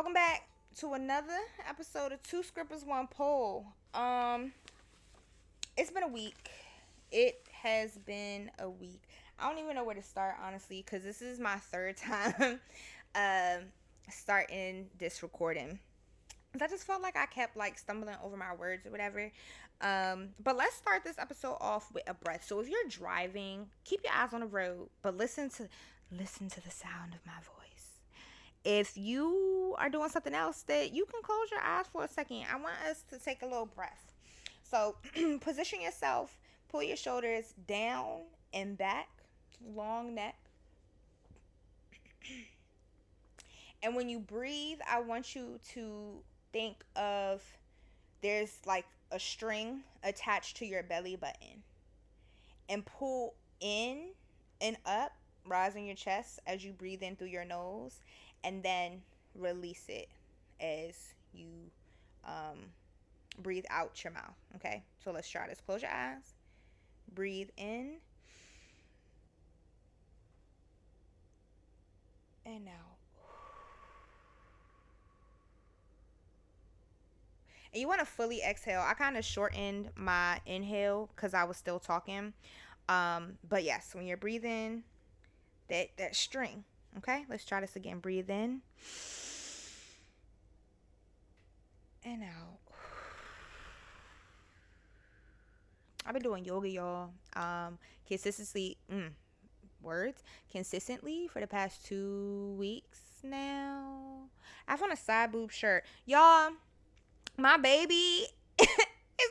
Welcome back to another episode of Two Scrippers One Poll. It's been a week. It has been a week. I don't even know where to start, honestly, because this is my third time starting this recording. I just felt like I kept stumbling over my words or whatever. But let's start this episode off with a breath. So if you're driving, keep your eyes on the road, but listen to the sound of my voice. If you are doing something else, that you can close your eyes for a second. I want us to take a little breath. So position yourself, pull your shoulders down and back, long neck. And when you breathe, I want you to think of there's a string attached to your belly button, and pull in and up, rising your chest as you breathe in through your nose, and then release it as you breathe out your mouth. Okay, so let's try this. Close your eyes, breathe in and out. And you want to fully exhale. I kind of shortened my inhale because I was still talking. But yes, when you're breathing, that string. Okay, let's try this again. Breathe in and out. I've been doing yoga, y'all. Consistently for the past 2 weeks now. I found a side boob shirt, y'all. My baby is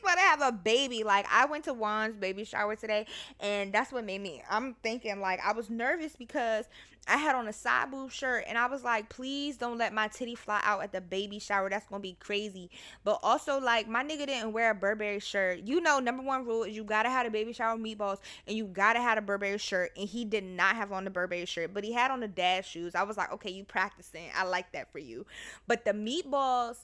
about to have a baby. I went to Juan's baby shower today, and that's what made me, I'm thinking, I was nervous because I had on a side boob shirt, and I was like, please don't let my titty fly out at the baby shower. That's gonna be crazy. But also, my nigga didn't wear a Burberry shirt. Number one rule is you gotta have a baby shower meatballs, and you gotta have a Burberry shirt, and he did not have on the Burberry shirt, but he had on the dad shoes. I was like, okay, you practicing. I like that for you. But the meatballs,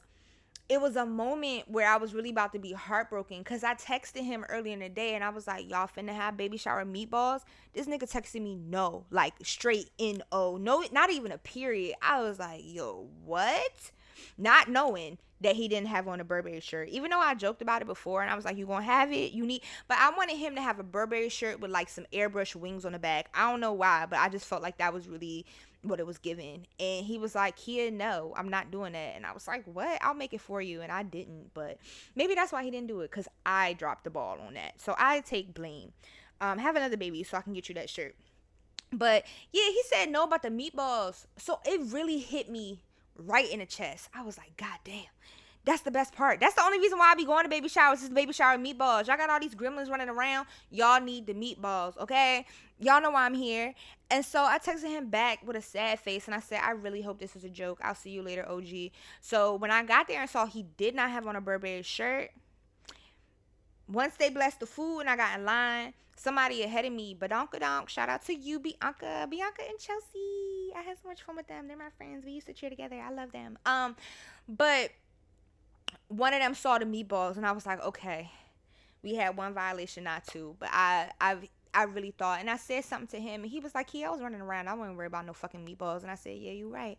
it was a moment where I was really about to be heartbroken, because I texted him earlier in the day and I was like, y'all finna have baby shower meatballs? This nigga texted me no, straight N-O. No, not even a period. I was like, yo, what? Not knowing that he didn't have on a Burberry shirt, even though I joked about it before and I was like, you gonna have it, but I wanted him to have a Burberry shirt with some airbrush wings on the back. I don't know why, but I just felt like that was really what it was given. And he was like, here, no, I'm not doing that. And I was like, what? I'll make it for you. And I didn't. But maybe that's why he didn't do it, because I dropped the ball on that. So I take blame. Have another baby so I can get you that shirt. But yeah, he said no about the meatballs, so it really hit me right in the chest. I was like, god damn, that's the best part. That's the only reason why I be going to baby showers, is baby shower meatballs. Y'all got all these gremlins running around. Y'all need the meatballs, okay? Y'all know why I'm here. And so I texted him back with a sad face, and I said, I really hope this is a joke. I'll see you later, OG. So when I got there and saw he did not have on a Burberry shirt, once they blessed the food and I got in line, somebody ahead of me, badonkadonk, shout out to you, Bianca and Chelsea. I had so much fun with them. They're my friends. We used to cheer together. I love them. But one of them saw the meatballs, and I was like, okay, we had one violation, not two. But I really thought, and I said something to him, and he was like, I was running around. I wasn't worried about no fucking meatballs. And I said, yeah, you're right.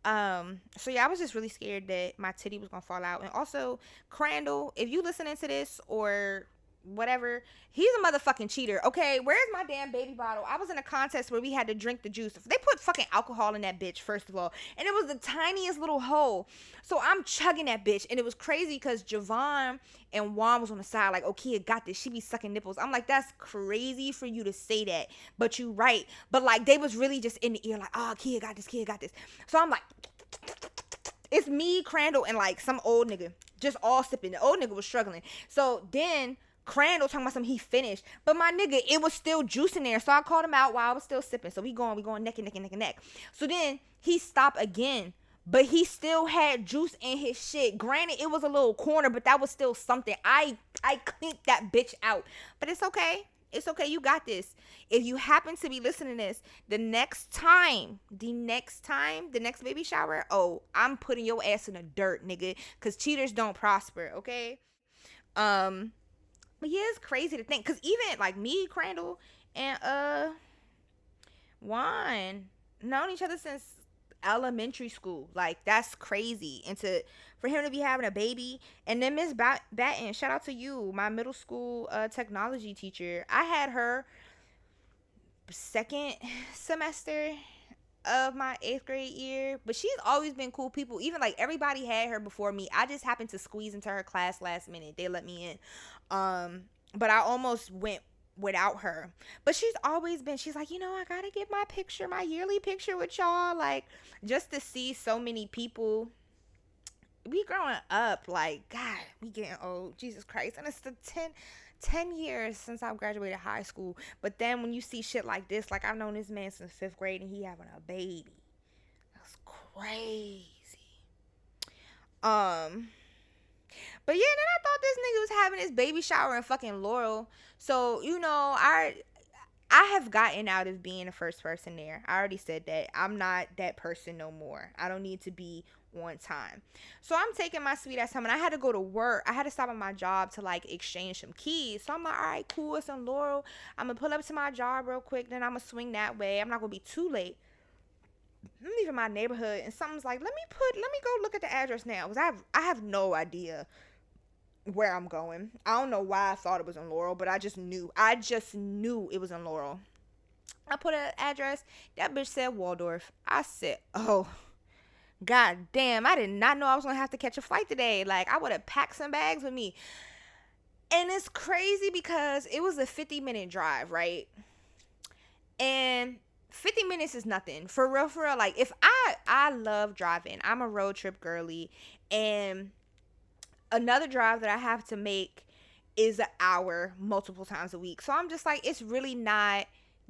So yeah, I was just really scared that my titty was gonna fall out. And also, Crandall, if you listening to this or whatever, he's a motherfucking cheater. Okay, where's my damn baby bottle? I was in a contest where we had to drink the juice. They put fucking alcohol in that bitch, first of all, and it was the tiniest little hole. So I'm chugging that bitch, and it was crazy because Javon and Juan was on the side like, oh, Kia got this, she be sucking nipples. I'm like, that's crazy for you to say that, but you right. But they was really just in the ear like, oh, Kia got this. So I'm like, it's me, Crandall, and some old nigga just all sipping. The old nigga was struggling. So then Crandall talking about something, he finished, but my nigga, it was still juice in there. So I called him out while I was still sipping. So we going neck and neck. So then he stopped again, but he still had juice in his shit. Granted, it was a little corner, but that was still something. I cleaned that bitch out, but it's okay. It's okay. You got this. If you happen to be listening to this, the next baby shower, oh, I'm putting your ass in the dirt, nigga, because cheaters don't prosper, okay? But yeah, it's crazy to think, because even me, Crandall, and Juan known each other since elementary school. Like, that's crazy. And for him to be having a baby. And then Miss Batten, shout out to you, my middle school technology teacher. I had her second semester of my 8th grade year, but she's always been cool people. Even like everybody had her before me. I just happened to squeeze into her class last minute. They let me in. But I almost went without her. But she's like, I gotta get my yearly picture with y'all. Like, just to see so many people. We growing up, like, God, we getting old. Jesus Christ. And it's the 10 years since I graduated high school. But then when you see shit like this, like, I've known this man since 5th grade and he having a baby. That's crazy. But yeah, then I thought this nigga was having his baby shower in fucking Laurel. So, I have gotten out of being the first person there. I already said that. I'm not that person no more. I don't need to be on time. So I'm taking my sweet ass time, and I had to go to work. I had to stop at my job to like exchange some keys. So I'm like, all right, cool, it's in Laurel. I'm gonna pull up to my job real quick, then I'm gonna swing that way. I'm not gonna be too late. I'm leaving my neighborhood, and something's like, let me go look at the address now, because I have no idea where I'm going. I don't know why I thought it was in Laurel, but I just knew it was in Laurel. I put an address. That bitch said Waldorf. I said, oh, god damn, I did not know I was gonna have to catch a flight today. Like, I would have packed some bags with me. And it's crazy because it was a 50-minute drive, right? And 50 minutes is nothing. For real. Like, if I love driving. I'm a road trip girly. And another drive that I have to make is an hour multiple times a week. So I'm just like, it's really not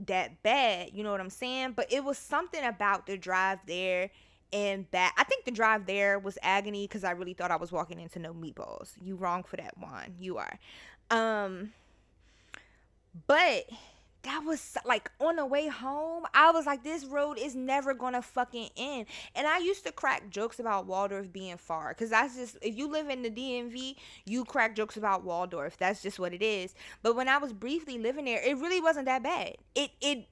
that bad. You know what I'm saying? But it was something about the drive there and back. I think the drive there was agony because I really thought I was walking into no meatballs. You wrong for that, Juan. You are. But that was like on the way home, I was like, this road is never gonna fucking end. And I used to crack jokes about Waldorf being far, because that's just, if you live in the DMV, you crack jokes about Waldorf. That's just what it is. But when I was briefly living there, it really wasn't that bad. And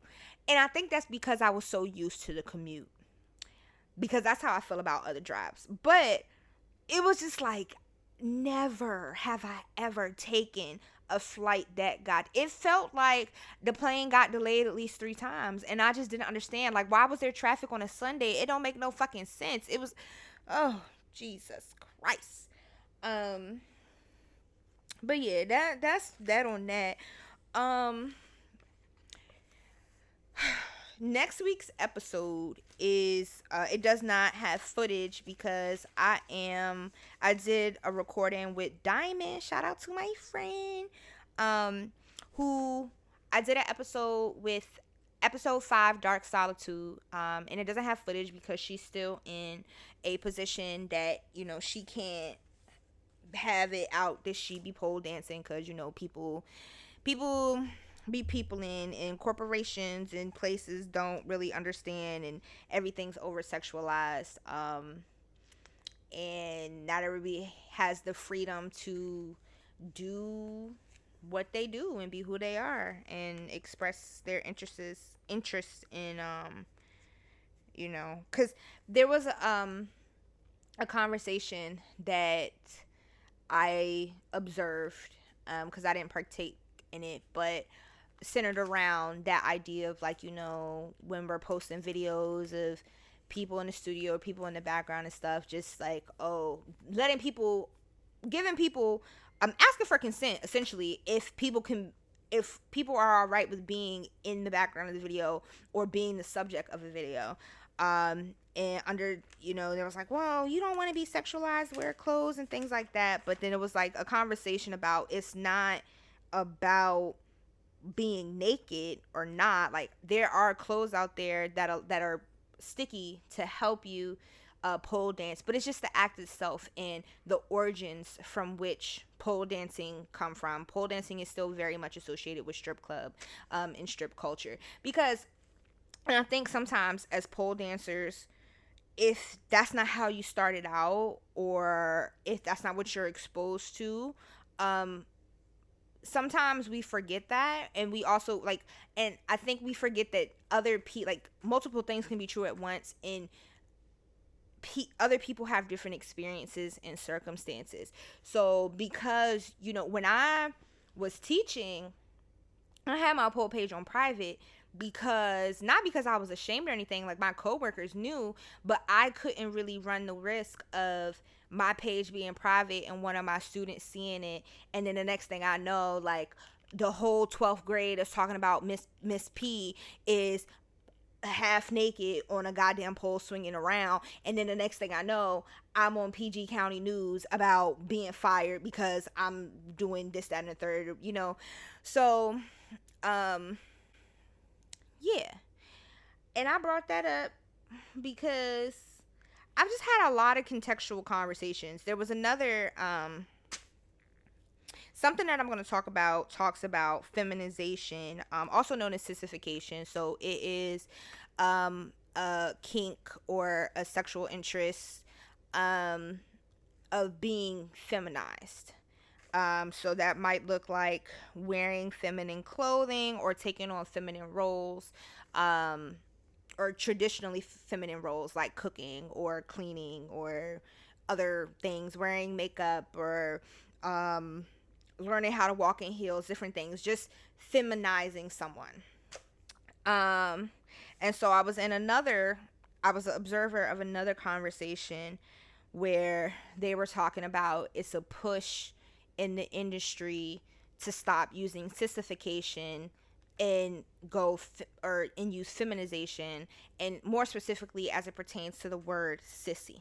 I think that's because I was so used to the commute, because that's how I feel about other drives. But it was just like, never have I ever taken a flight that it felt like the plane got delayed at least 3 times, and I just didn't understand, like, why was there traffic on a Sunday? It don't make no fucking sense. It was, oh, Jesus Christ. But yeah, that's that on that. Next week's episode is it does not have footage because I did a recording with Diamond. Shout out to my friend, who I did an episode with, episode 5, Dark Solitude, and it doesn't have footage because she's still in a position that, she can't have it out that she be pole dancing, because people be peopling, and corporations and places don't really understand, and everything's over sexualized, and not everybody has the freedom to do what they do and be who they are and express their interests in because there was a conversation that I observed, because I didn't partake in it, but centered around that idea of, like, when we're posting videos of people in the studio or people in the background and stuff, just like, giving people, asking for consent, essentially, if people are all right with being in the background of the video or being the subject of a video. And under, there was like, well, you don't want to be sexualized, wear clothes and things like that. But then it was like a conversation about, it's not about being naked or not. Like, there are clothes out there that are sticky to help you pole dance, but it's just the act itself and the origins from which pole dancing come from. Pole dancing is still very much associated with strip club and strip culture, because, and I think sometimes as pole dancers, if that's not how you started out, or if that's not what you're exposed to, sometimes we forget that, and we also and I think we forget that multiple things can be true at once, and other people have different experiences and circumstances. So because, when I was teaching, I had my poll page on private because, not because I was ashamed or anything, like my coworkers knew, but I couldn't really run the risk of my page being private and one of my students seeing it, and then the next thing I know, like, the whole 12th grade is talking about Miss P is half naked on a goddamn pole swinging around, and then the next thing I know, I'm on PG County News about being fired because I'm doing this, that, and the third, So, yeah. And I brought that up because I've just had a lot of contextual conversations. There was another something that I'm going to talk about talks about feminization, also known as sissification. So it is a kink or a sexual interest of being feminized. So that might look like wearing feminine clothing or taking on feminine roles, or traditionally feminine roles like cooking or cleaning or other things, wearing makeup or learning how to walk in heels, different things, just feminizing someone. And so I was an observer of another conversation where they were talking about it's a push in the industry to stop using sissification and use feminization, and more specifically as it pertains to the word sissy.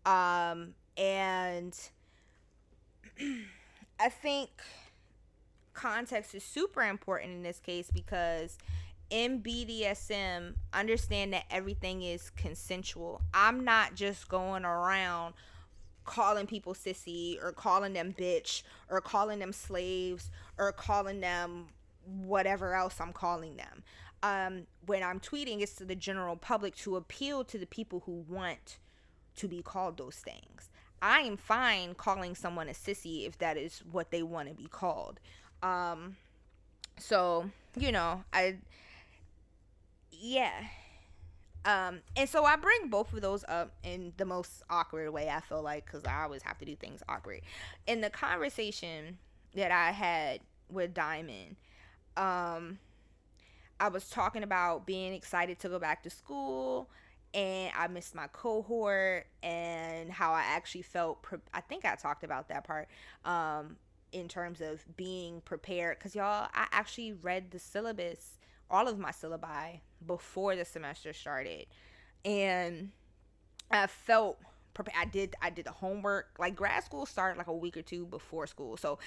And I think context is super important in this case because in BDSM, understand that everything is consensual. I'm not just going around calling people sissy or calling them bitch or calling them slaves or calling them whatever else I'm calling them. When I'm tweeting, it's to the general public to appeal to the people who want to be called those things. I am fine calling someone a sissy if that is what they want to be called. So, and so I bring both of those up in the most awkward way, I feel like, because I always have to do things awkward. In the conversation that I had with Diamond, I was talking about being excited to go back to school, and I missed my cohort, and how I actually felt. I think I talked about that part in terms of being prepared, because y'all, I actually read the syllabus, all of my syllabi, before the semester started, and I felt prepared. I did the homework. Like, grad school started like a week or two before school, so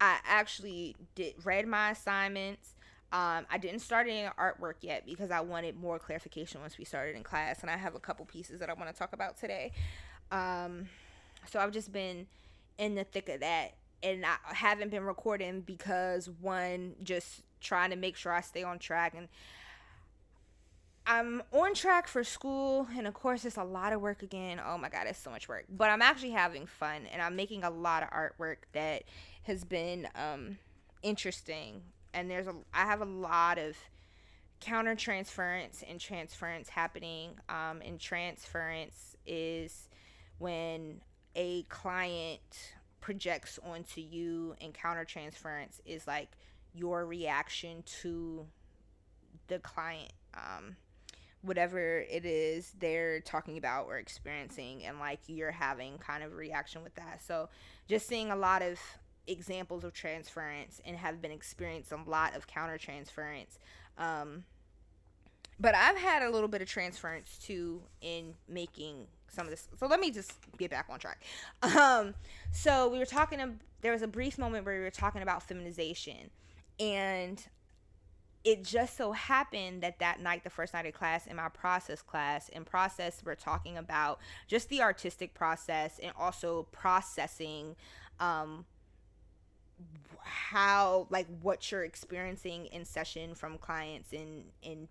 I actually read my assignments. I didn't start any artwork yet because I wanted more clarification once we started in class, and I have a couple pieces that I want to talk about today. So I've just been in the thick of that, and I haven't been recording because, one, just trying to make sure I stay on track, and I'm on track for school, and of course it's a lot of work again. Oh my god, it's so much work, but I'm actually having fun, and I'm making a lot of artwork that has been interesting. And I have a lot of counter transference and transference happening. And transference is when a client projects onto you, and counter transference is like your reaction to the client, whatever it is they're talking about or experiencing, and like you're having kind of a reaction with that. So just seeing a lot of examples of transference, and have been experiencing a lot of counter transference. But I've had a little bit of transference too in making some of this. So let me just get back on track. So we were there was a brief moment where we were talking about feminization, and it just so happened that night, the first night of class, in my process class, in process, we're talking about just the artistic process, and also processing how, like, what you're experiencing in session from clients and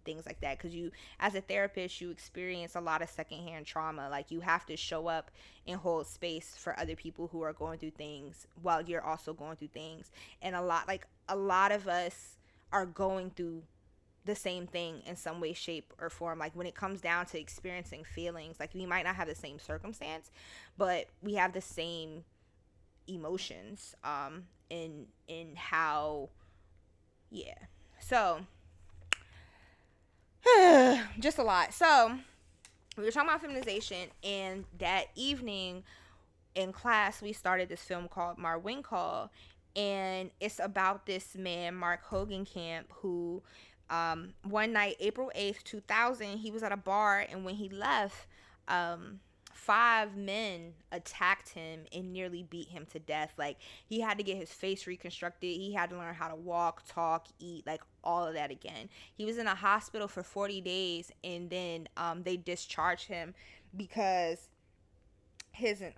things like that, because you, as a therapist, you experience a lot of secondhand trauma. Like, you have to show up and hold space for other people who are going through things while you're also going through things. And a lot of us are going through the same thing in some way, shape, or form. Like when it comes down to experiencing feelings, like we might not have the same circumstance, but we have the same emotions in how, yeah. So just a lot. So we were talking about feminization, and that evening in class we started this film called Marwinkle, and it's about this man Mark Hogenkamp who one night, April 8th, 2000, he was at a bar, and when he left, um, 5 men attacked him and nearly beat him to death. Like, he had to get his face reconstructed. He had to learn how to walk, talk, eat, like all of that again. He was in a hospital for 40 days, and then they discharged him because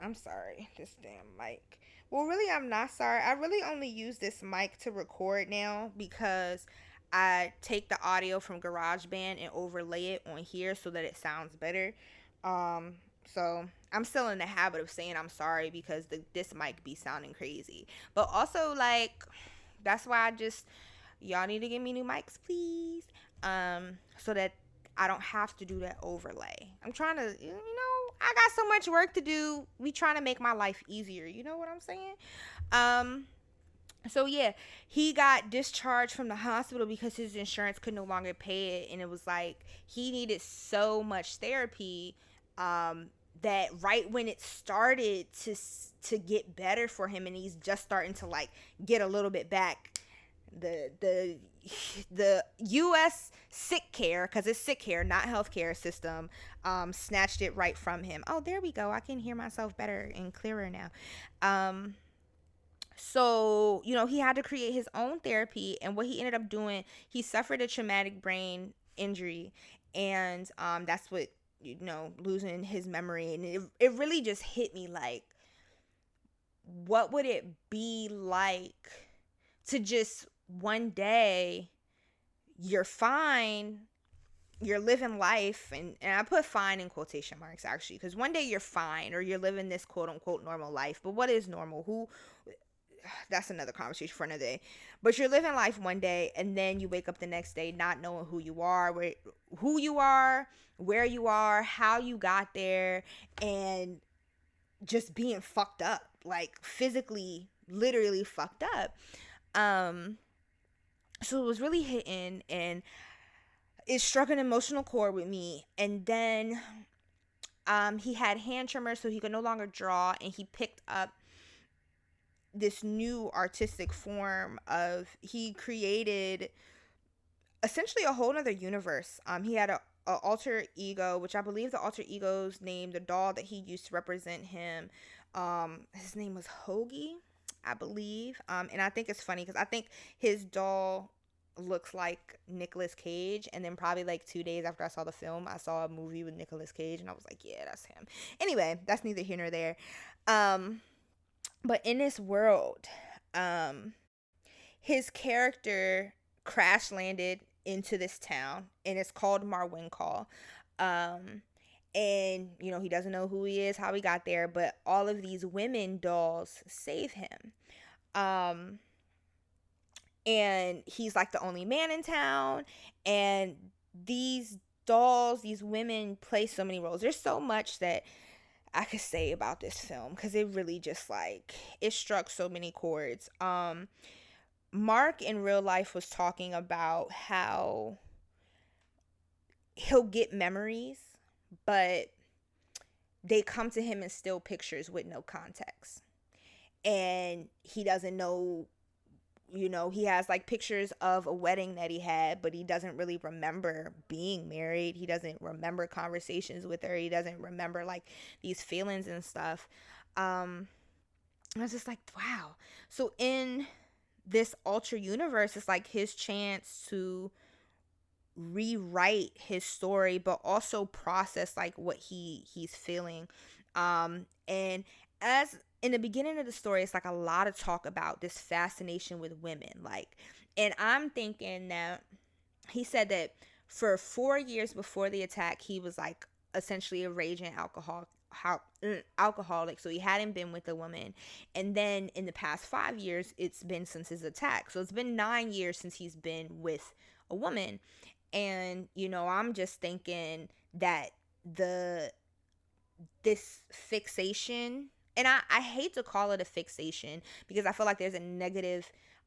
I'm sorry, this damn mic. Well, really, I'm not sorry. I really only use this mic to record now because I take the audio from GarageBand and overlay it on here so that it sounds better. Um, so I'm still in the habit of saying I'm sorry because this mic be sounding crazy. But also, like, that's why y'all need to give me new mics, please. So that I don't have to do that overlay. I'm trying to, I got so much work to do. We trying to make my life easier. You know what I'm saying? So yeah, he got discharged from the hospital because his insurance could no longer pay it, and it was like he needed so much therapy that right when it started to get better for him, and he's just starting to like get a little bit back, the U.S. sick care, because it's sick care, not healthcare system, snatched it right from him. Oh, there we go. I can hear myself better and clearer now. So, he had to create his own therapy, and what he ended up doing, he suffered a traumatic brain injury, and that's what, losing his memory, and it really just hit me like, what would it be like to just one day you're fine, you're living life, and I put fine in quotation marks actually, because one day you're fine, or you're living this quote unquote normal life. But what is normal? That's another conversation for another day. But you're living life one day, and then you wake up the next day not knowing who you are, where you are, how you got there, and just being fucked up, like physically, literally fucked up. So it was really hitting, and it struck an emotional chord with me. And then he had hand tremors, so he could no longer draw, and he picked up this new artistic form he created essentially a whole nother universe. He had a alter ego, which I believe the alter ego's name, the doll that he used to represent him, his name was Hoagie, I believe. And I think it's funny because I think his doll looks like Nicolas Cage, and then probably like 2 days after I saw the film, I saw a movie with Nicolas Cage, and I was like, yeah, that's him. Anyway, that's neither here nor there. But in this world, his character crash landed into this town, and it's called Marwinkle. And he doesn't know who he is, how he got there, but all of these women dolls save him. And he's like the only man in town, and these dolls, these women play so many roles. There's so much that I could say about this film because it really just like it struck so many chords. Mark in real life was talking about how he'll get memories, but they come to him in still pictures with no context, and he doesn't know. He has like pictures of a wedding that he had, but he doesn't really remember being married. He doesn't remember conversations with her. He doesn't remember like these feelings and stuff. I was just like, wow. So in this ultra universe, it's like his chance to rewrite his story, but also process like what he's feeling. And as in the beginning of the story, it's like a lot of talk about this fascination with women, like, and I'm thinking that he said that for 4 years before the attack, he was like essentially a raging alcoholic, so he hadn't been with a woman. And then in the past 5 years, it's been since his attack, so it's been 9 years since he's been with a woman. And I'm just thinking that the this fixation, and I hate to call it a fixation because I feel like there's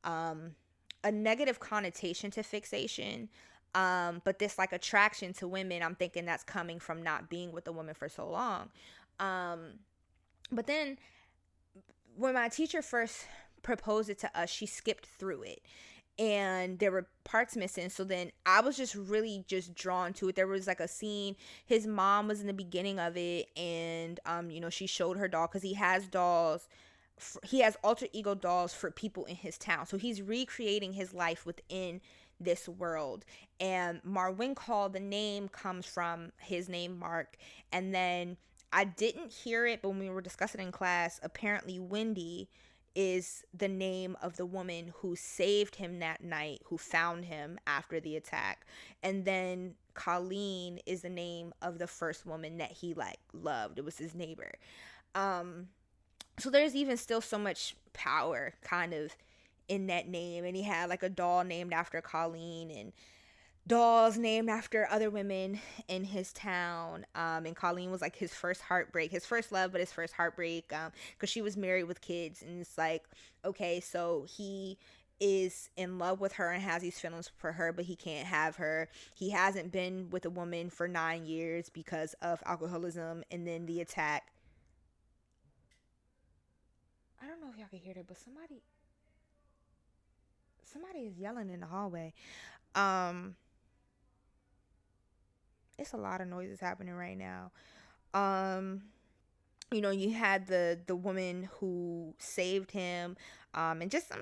um a negative connotation to fixation. But this like attraction to women, I'm thinking that's coming from not being with a woman for so long. But then when my teacher first proposed it to us, she skipped through it and there were parts missing. So then I was just really just drawn to it. There was like a scene, his mom was in the beginning of it, and she showed her doll, because he has dolls. He has alter ego dolls for people in his town. So he's recreating his life within this world. And Marwin Call, the name comes from his name Mark. And then I didn't hear it, but when we were discussing in class, apparently Wendy is the name of the woman who saved him that night, who found him after the attack. And then Colleen is the name of the first woman that he like loved. It was his neighbor. So there's even still so much power kind of in that name. And he had like a doll named after Colleen, and dolls named after other women in his town. And Colleen was like his first heartbreak, his first love, but his first heartbreak, because she was married with kids. And it's like, okay, so he is in love with her and has these feelings for her, but he can't have her. He hasn't been with a woman for 9 years because of alcoholism, and then the attack. I don't know if y'all can hear that, but somebody is yelling in the hallway. um it's a lot of noises happening right now. um you had the woman who saved him, and just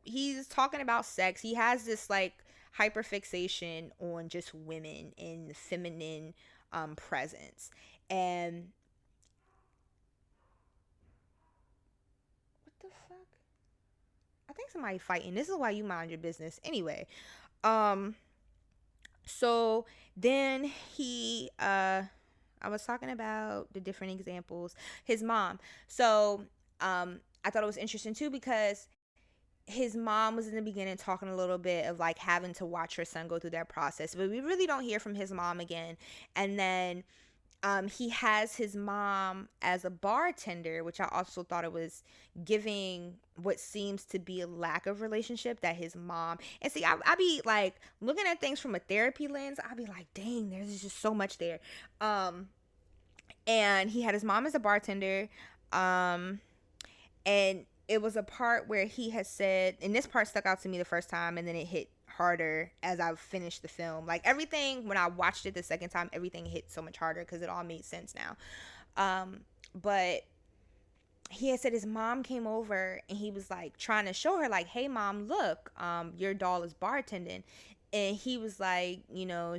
he's talking about sex. He has this like hyperfixation on just women and feminine presence. And what the fuck, I think somebody fighting. This is why you mind your business anyway. um so then I was talking about the different examples. His mom. So I thought it was interesting too, because his mom was in the beginning talking a little bit of like having to watch her son go through that process, but we really don't hear from his mom again. And then he has his mom as a bartender, which I also thought it was giving what seems to be a lack of relationship that his mom. And see, I be like looking at things from a therapy lens. I be like, dang, there's just so much there. And he had his mom as a bartender. And it was a part where he had said, and this part stuck out to me the first time, and then it hit harder as I finished the film. Like everything, when I watched it the second time, everything hit so much harder because it all made sense now. But he had said his mom came over and he was like trying to show her like, hey mom, look, your doll is bartending. And he was like,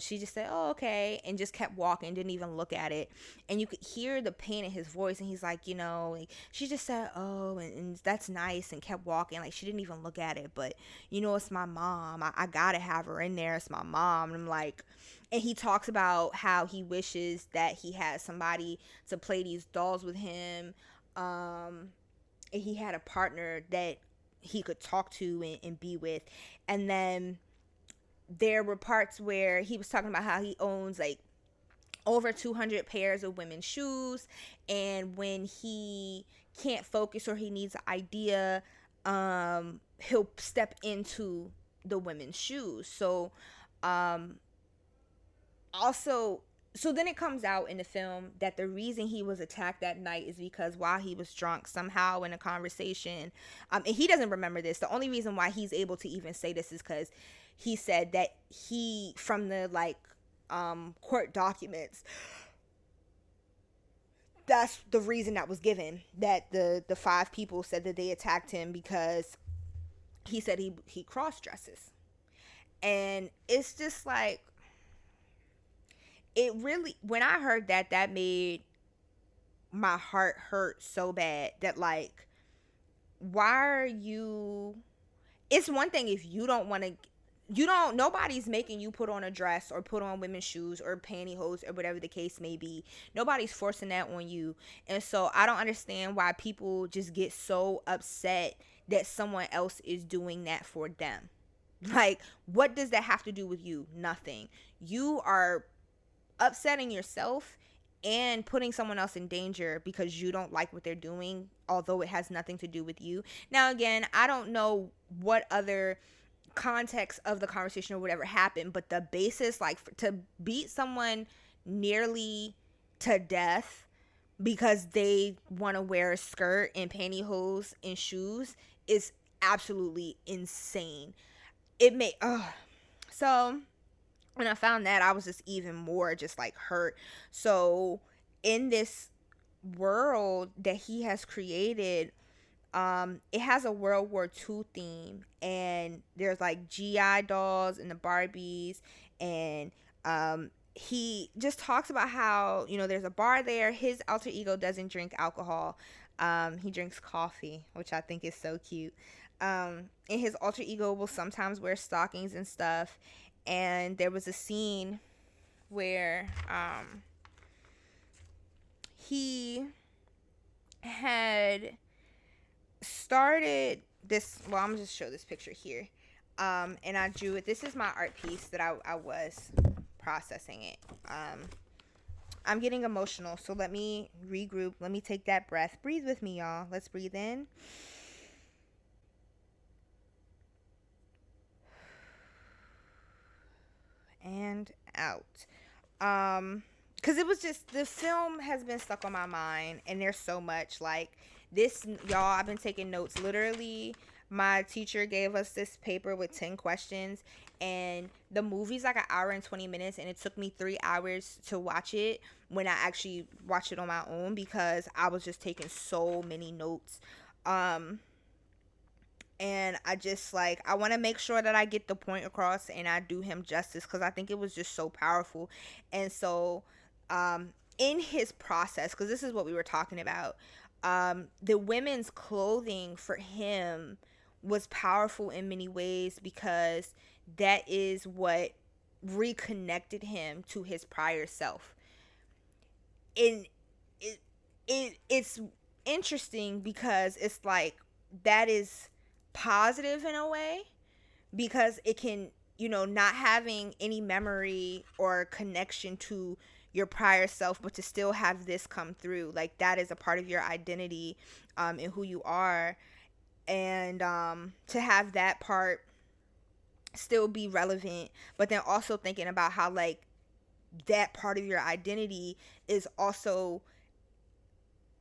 she just said, oh, okay, and just kept walking, didn't even look at it. And you could hear the pain in his voice. And he's like, like, she just said, oh, and that's nice, and kept walking. Like, she didn't even look at it. But, it's my mom. I gotta have her in there. It's my mom. And I'm like, and he talks about how he wishes that he had somebody to play these dolls with him. And he had a partner that he could talk to and be with. And then there were parts where he was talking about how he owns like over 200 pairs of women's shoes, and when he can't focus or he needs an idea, he'll step into the women's shoes. So also, so then it comes out in the film that the reason he was attacked that night is because while he was drunk, somehow in a conversation, and he doesn't remember this, the only reason why he's able to even say this is because he said that he, from the like court documents, that's the reason that was given, that the 5 people said that they attacked him because he said he cross dresses. And it's just like, it really, when I heard that made my heart hurt so bad. That like, why are you, it's one thing if you don't want to, nobody's making you put on a dress or put on women's shoes or pantyhose or whatever the case may be. Nobody's forcing that on you. And so I don't understand why people just get so upset that someone else is doing that for them. Like, what does that have to do with you? Nothing. You are upsetting yourself and putting someone else in danger because you don't like what they're doing, although it has nothing to do with you. Now, again, I don't know what other context of the conversation or whatever happened, but the basis, like, to beat someone nearly to death because they want to wear a skirt and pantyhose and shoes is absolutely insane. It may so when I found that, I was just even more just like hurt. So in this world that he has created, it has a World War II theme, and there's like GI dolls and the Barbies, and he just talks about how, you know, there's a bar there. His alter ego doesn't drink alcohol. He drinks coffee, which I think is so cute. And his alter ego will sometimes wear stockings and stuff. And there was a scene where he had started this. Well, I'm gonna just show this picture here. And I drew it. This is my art piece that I was processing it. I'm getting emotional, so let me regroup. Let me take that breath. Breathe with me, y'all. Let's breathe in. And out. Because it was just, the film has been stuck on my mind, and there's so much like this, y'all. I've been taking notes. Literally, my teacher gave us this paper with 10 questions, and the movie's like an hour and 20 minutes, and it took me 3 hours to watch it when I actually watched it on my own because I was just taking so many notes. And I just, like, I want to make sure that I get the point across and I do him justice because I think it was just so powerful. And so in his process, because this is what we were talking about, the women's clothing for him was powerful in many ways because that is what reconnected him to his prior self. And it's interesting because it's like that is positive in a way because it can, you know, not having any memory or connection to your prior self, but to still have this come through, like that is a part of your identity and who you are, and to have that part still be relevant, but then also thinking about how like that part of your identity is also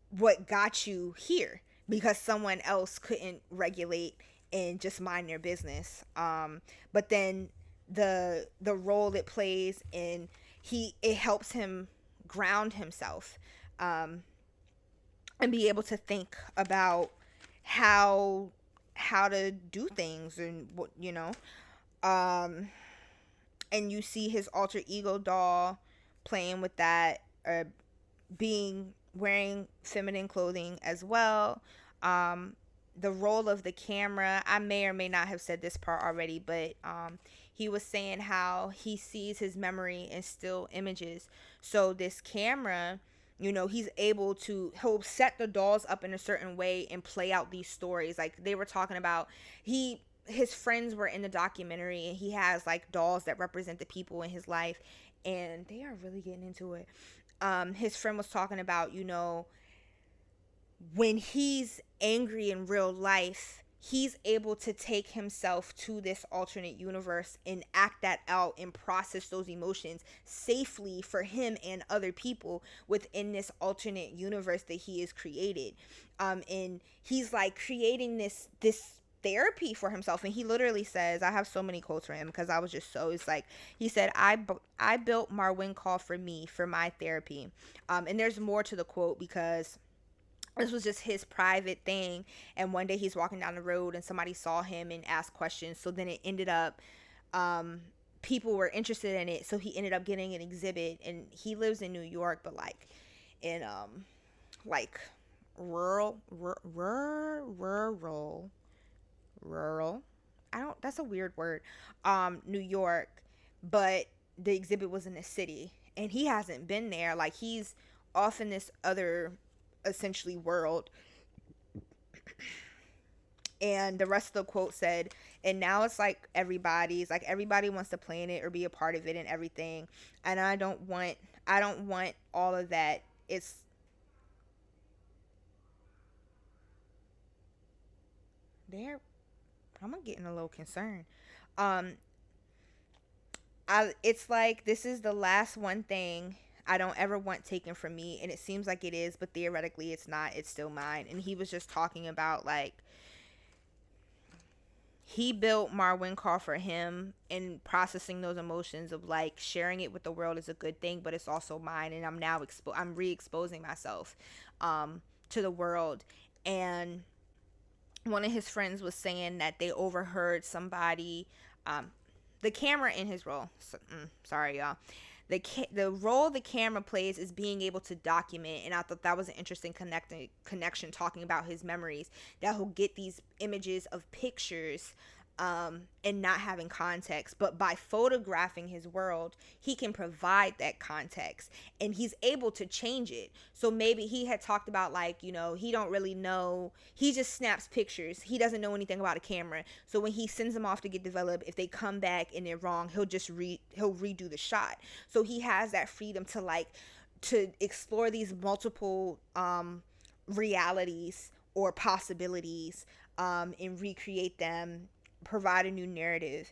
what got you here because someone else couldn't regulate and just mind their business. But then the role it plays in it helps him ground himself and be able to think about how to do things and what, you know. And you see his alter ego doll playing with that, wearing feminine clothing as well. The role of the camera, I may or may not have said this part already, but he was saying how he sees his memory in still images. So this camera, you know, he'll set the dolls up in a certain way and play out these stories. Like they were talking about, his friends were in the documentary, and he has like dolls that represent the people in his life, and they are really getting into it. His friend was talking about, you know, when he's angry in real life, he's able to take himself to this alternate universe and act that out and process those emotions safely for him and other people within this alternate universe that he has created. And he's like creating this therapy for himself. And he literally says, I have so many quotes for him because I was just so, it's like, he said, I built Marwin Call for me, for my therapy. And there's more to the quote because this was just his private thing, and one day he's walking down the road and somebody saw him and asked questions, so then it ended up people were interested in it, so he ended up getting an exhibit. And he lives in New York, but like in like rural I don't, that's a weird word, New York, but the exhibit was in the city and he hasn't been there. Like he's off in this other essentially world. And the rest of the quote said, And now it's like everybody wants to play in it or be a part of it and everything. And I don't want all of that. It's there. I'm getting a little concerned. Um, it's like this is the last one thing I don't ever want taken from me, and it seems like it is, but theoretically it's not. It's still mine. And he was just talking about like he built Marwin Call for him, and processing those emotions of like sharing it with the world is a good thing, but it's also mine, and I'm now I'm re-exposing myself to the world. And one of his friends was saying that they overheard somebody, the camera in his role. Sorry, y'all. The role the camera plays is being able to document, and I thought that was an interesting connection, talking about his memories, that he'll get these images of pictures, and not having context, but by photographing his world he can provide that context, and he's able to change it. So maybe he had talked about, like, he don't really know, he just snaps pictures, he doesn't know anything about a camera. So when he sends them off to get developed, if they come back and they're wrong, he'll redo the shot. So he has that freedom to explore these multiple realities or possibilities, and recreate them, provide a new narrative.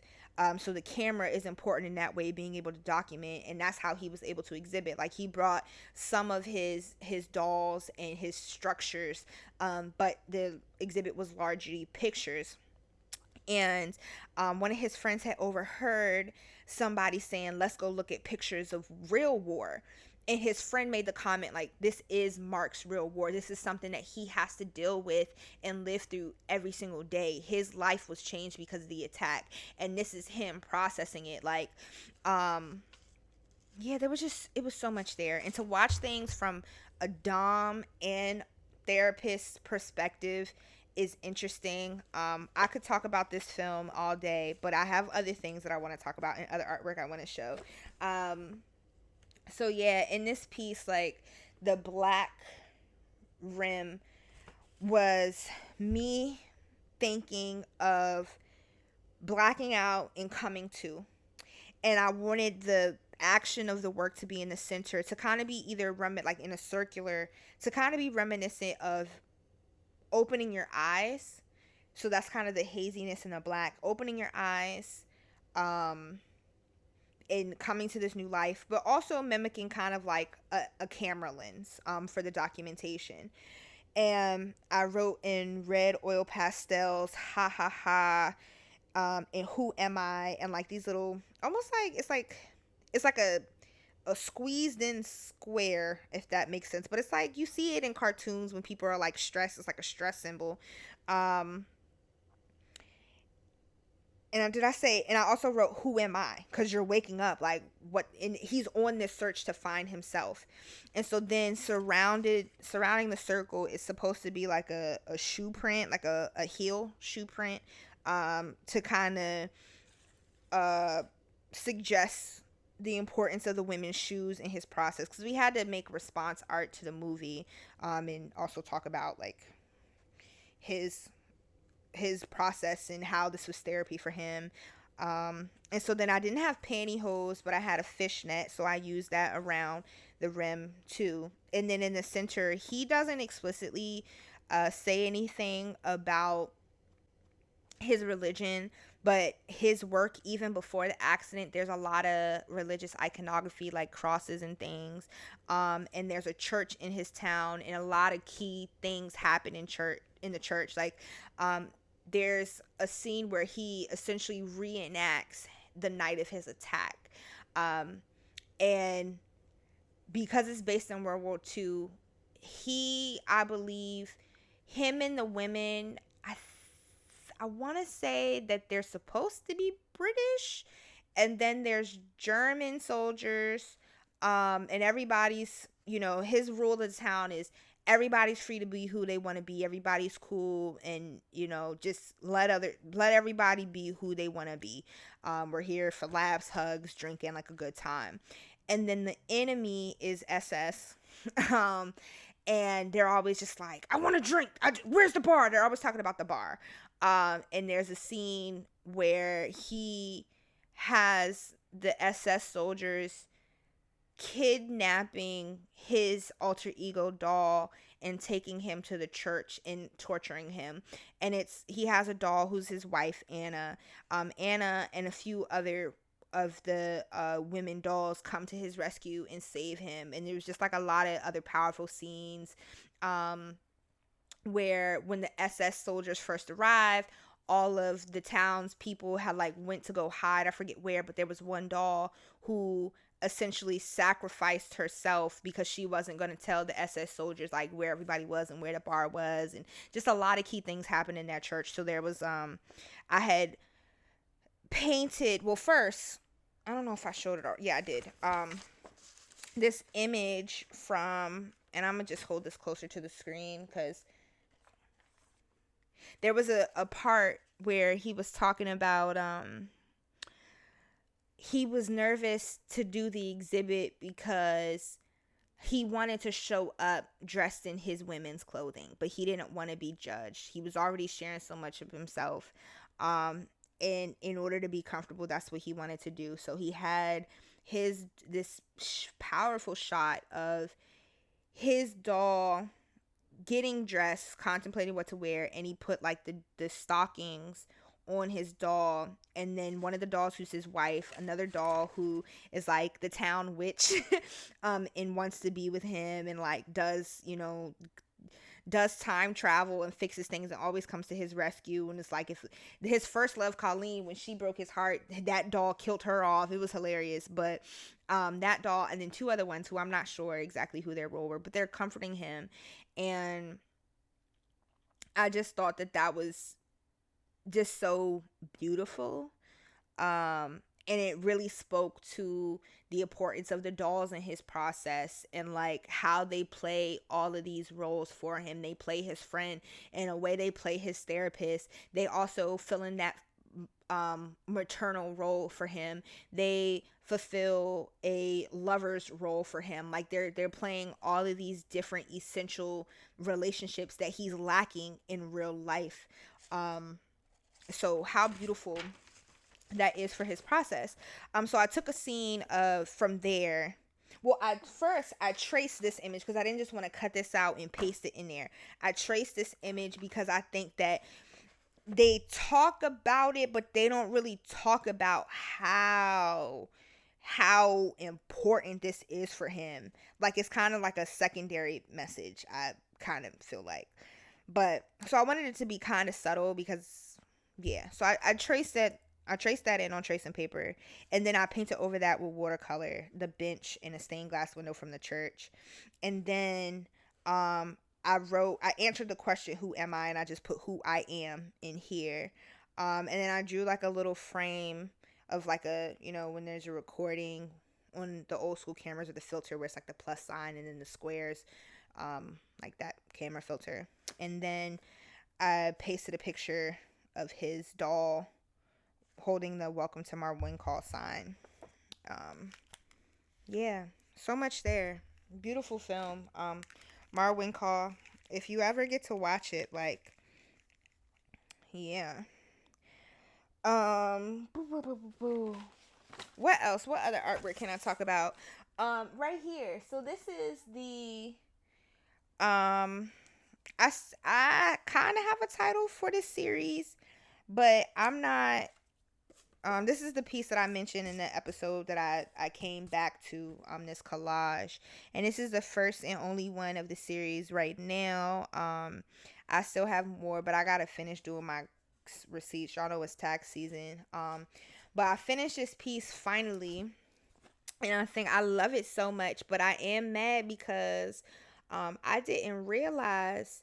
So the camera is important in that way, being able to document, and that's how he was able to exhibit. Like, he brought some of his dolls and his structures, but the exhibit was largely pictures. And one of his friends had overheard somebody saying, let's go look at pictures of real war. And his friend made the comment, like, this is Mark's real war. This is something that he has to deal with and live through every single day. His life was changed because of the attack, and this is him processing it. Like, yeah, it was so much there. And to watch things from a dom and therapist perspective is interesting. I could talk about this film all day, but I have other things that I want to talk about and other artwork I want to show. So yeah, in this piece, like, the black rim was me thinking of blacking out and coming to. And I wanted the action of the work to be in the center, to kind of be either like in a circular, to kind of be reminiscent of opening your eyes. So that's kind of the haziness in the black, opening your eyes, in coming to this new life, but also mimicking kind of like a camera lens, for the documentation. And I wrote in red oil pastels, ha ha ha, and who am I, and like these little, almost like it's like a squeezed in square, if that makes sense. But it's like you see it in cartoons when people are like stressed. It's like a stress symbol. And did I say, and I also wrote, who am I? Because you're waking up, like, what, and he's on this search to find himself. And so then surrounding the circle is supposed to be like a shoe print, like a heel shoe print, to kind of suggest the importance of the women's shoes in his process. Because we had to make response art to the movie, and also talk about like his process and how this was therapy for him. And so then I didn't have pantyhose, but I had a fishnet, so I used that around the rim too. And then in the center, he doesn't explicitly say anything about his religion, but his work, even before the accident, there's a lot of religious iconography, like crosses and things, and there's a church in his town, and a lot of key things happen in the church. Like, there's a scene where he essentially reenacts the night of his attack, and because it's based in World War II, I believe him and the women, I want to say that they're supposed to be British, and then there's German soldiers, and everybody's, his rule of the town is everybody's free to be who they want to be. Everybody's cool, and just let everybody be who they want to be. We're here for laughs, hugs, drinking, like a good time. And then the enemy is SS, and they're always just like, I want to drink. Where's the bar? They're always talking about the bar. And there's a scene where he has the SS soldiers kidnapping his alter ego doll and taking him to the church and torturing him. And he has a doll who's his wife, Anna. Anna and a few other of the women dolls come to his rescue and save him. And there was just like a lot of other powerful scenes, where when the SS soldiers first arrived, all of the townspeople had like went to go hide. I forget where, but there was one doll who essentially sacrificed herself because she wasn't going to tell the SS soldiers like where everybody was and where the bar was, and just a lot of key things happened in that church. So there was I had painted, well, first, I don't know if I showed it or, yeah, I did. This image from, and I'm gonna just hold this closer to the screen because there was a part where he was talking about he was nervous to do the exhibit because he wanted to show up dressed in his women's clothing, but he didn't want to be judged. He was already sharing so much of himself, and in order to be comfortable, that's what he wanted to do. So he had this powerful shot of his doll getting dressed, contemplating what to wear, and he put like the stockings on his doll, and then one of the dolls who's his wife, another doll who is like the town witch, and wants to be with him, and like does time travel and fixes things and always comes to his rescue. And it's like, if his first love, Colleen, when she broke his heart, that doll killed her off. It was hilarious. But that doll, and then two other ones who I'm not sure exactly who their role were, but they're comforting him. And I just thought that was just so beautiful. And it really spoke to the importance of the dolls in his process, and like how they play all of these roles for him. They play his friend in a way, they play his therapist. They also fill in that maternal role for him. They fulfill a lover's role for him. Like they're playing all of these different essential relationships that he's lacking in real life. So how beautiful that is for his process. So I took a scene from there. Well, I traced this image because I didn't just want to cut this out and paste it in there. I traced this image because I think that they talk about it, but they don't really talk about how important this is for him. Like, it's kind of like a secondary message, I kind of feel like. But so I wanted it to be kind of subtle because, yeah. So I traced that in on tracing paper, and then I painted over that with watercolor, the bench and a stained glass window from the church. And then I answered the question, who am I? And I just put who I am in here. And then I drew like a little frame of like when there's a recording on the old school cameras with the filter where it's like the plus sign and then the squares, like that camera filter. And then I pasted a picture of his doll holding the welcome to my wing call sign. Yeah, so much there. Beautiful film. Mar Wincall, if you ever get to watch it, like, yeah. What else? What other artwork can I talk about? Right here. So this is the I kind of have a title for this series, but I'm not. This is the piece that I mentioned in the episode that I came back to, this collage. And this is the first and only one of the series right now. I still have more, but I got to finish doing my receipts. Y'all know it's tax season. But I finished this piece finally. And I think I love it so much. But I am mad because I didn't realize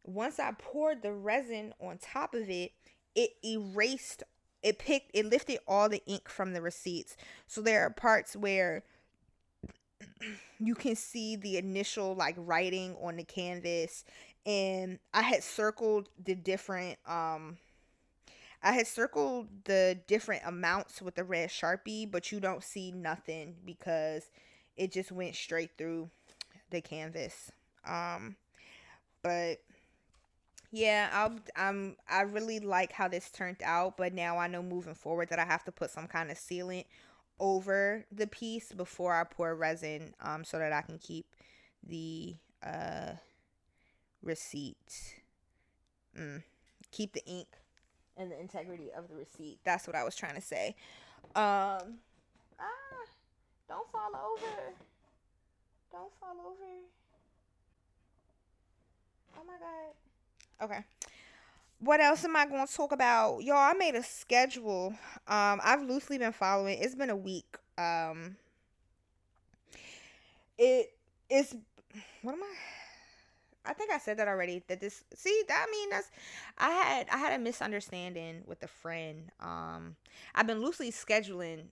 once I poured the resin on top of it, it erased it lifted all the ink from the receipts. So there are parts where you can see the initial like writing on the canvas, and I had circled the different amounts with the red Sharpie, but you don't see nothing because it just went straight through the canvas. But yeah, I really like how this turned out, but now I know moving forward that I have to put some kind of sealant over the piece before I pour resin, so that I can keep the receipt, keep the ink and the integrity of the receipt. That's what I was trying to say. Um, don't fall over. Don't fall over. Oh my god. Okay. What else am I going to talk about? Y'all, I made a schedule. I've loosely been following. It's been a week. It is. What am I think I said that already. That this. See, that I mean that's. I had a misunderstanding with a friend. I've been loosely scheduling.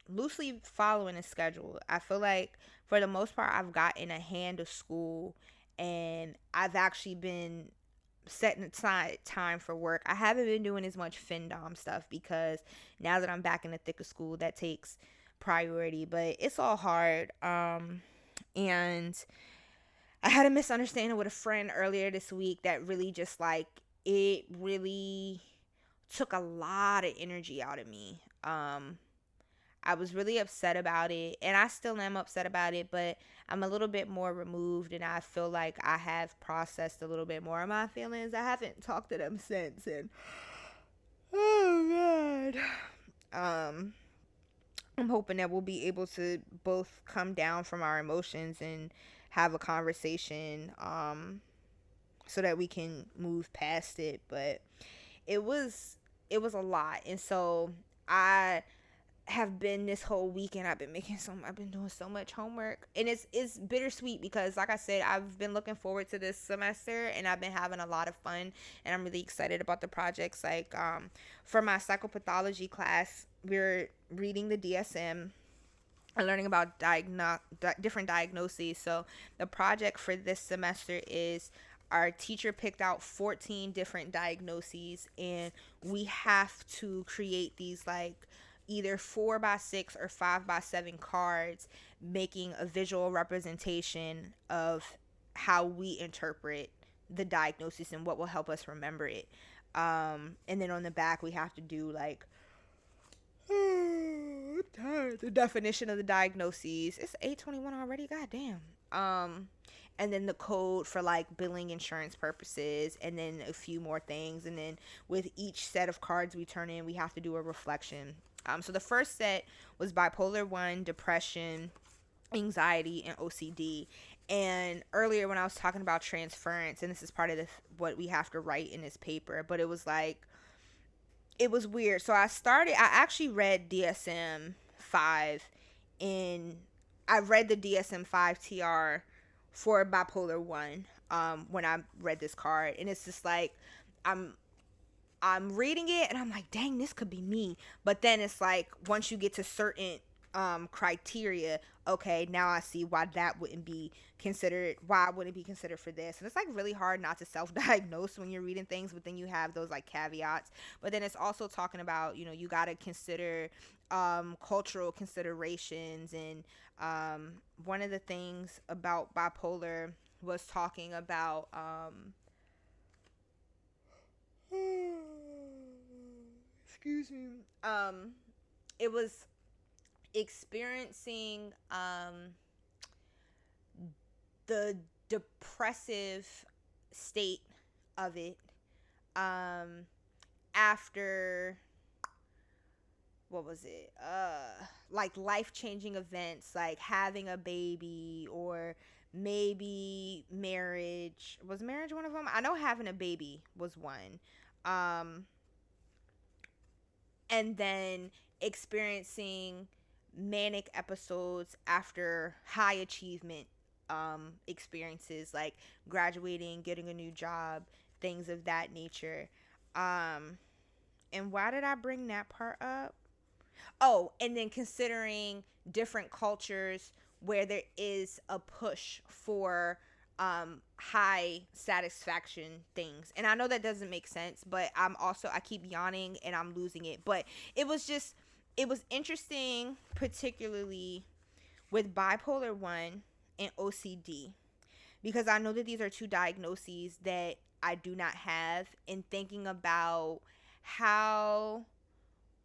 Loosely following a schedule. I feel like for the most part, I've gotten a hand of school, and I've actually been setting aside time for work. I haven't been doing as much FinDom stuff because now that I'm back in the thick of school, that takes priority. But it's all hard. And I had a misunderstanding with a friend earlier this week that really just like it really took a lot of energy out of me. I was really upset about it, and I still am upset about it, but I'm a little bit more removed, and I feel like I have processed a little bit more of my feelings. I haven't talked to them since, and oh god. I'm hoping that we'll be able to both come down from our emotions and have a conversation, so that we can move past it. But it was a lot, and so I have been this whole weekend. I've been doing so much homework, and it's bittersweet because like I said, I've been looking forward to this semester, and I've been having a lot of fun, and I'm really excited about the projects. Like for my psychopathology class, we're reading the DSM and learning about different diagnoses. So the project for this semester is our teacher picked out 14 different diagnoses, and we have to create these like either 4x6 or 5x7 cards, making a visual representation of how we interpret the diagnosis and what will help us remember it. And then on the back, we have to do like the definition of the diagnoses. It's 8:21 already. Goddamn. And then the code for like billing insurance purposes, and then a few more things. And then with each set of cards we turn in, we have to do a reflection. So the first set was bipolar 1, depression, anxiety, and OCD. And earlier when I was talking about transference, and this is part of what we have to write in this paper, but it was like, it was weird. So I actually read DSM 5 I read the DSM 5 TR for bipolar 1 when I read this card, and it's just like I'm reading it and I'm like, dang, this could be me. But then it's like once you get to certain criteria, okay, now I see why that wouldn't be considered, why I wouldn't be considered for this. And it's like really hard not to self-diagnose when you're reading things, but then you have those like caveats. But then it's also talking about, you got to consider cultural considerations. And one of the things about bipolar was talking about excuse me, it was experiencing the depressive state of it after, what was it, like life-changing events, like having a baby, or maybe marriage. Was marriage one of them? I know having a baby was one. And then experiencing manic episodes after high achievement experiences, like graduating, getting a new job, things of that nature. And why did I bring that part up? Oh, and then considering different cultures where there is a push for high satisfaction things. And I know that doesn't make sense, but I keep yawning and I'm losing it. But it was interesting, particularly with bipolar 1 and OCD, because I know that these are two diagnoses that I do not have, and thinking about how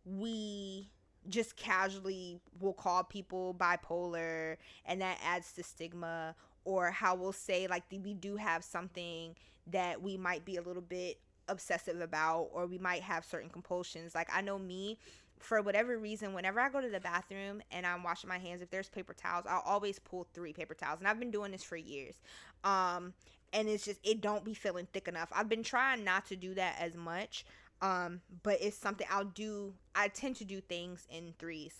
we just casually will call people bipolar, and that adds to stigma, or how we'll say like we do have something that we might be a little bit obsessive about, or we might have certain compulsions. Like I know me, for whatever reason, whenever I go to the bathroom and I'm washing my hands, if there's paper towels, I'll always pull 3 paper towels, and I've been doing this for years. And it's just, it don't be feeling thick enough. I've been trying not to do that as much, but it's something I'll do. I tend to do things in threes.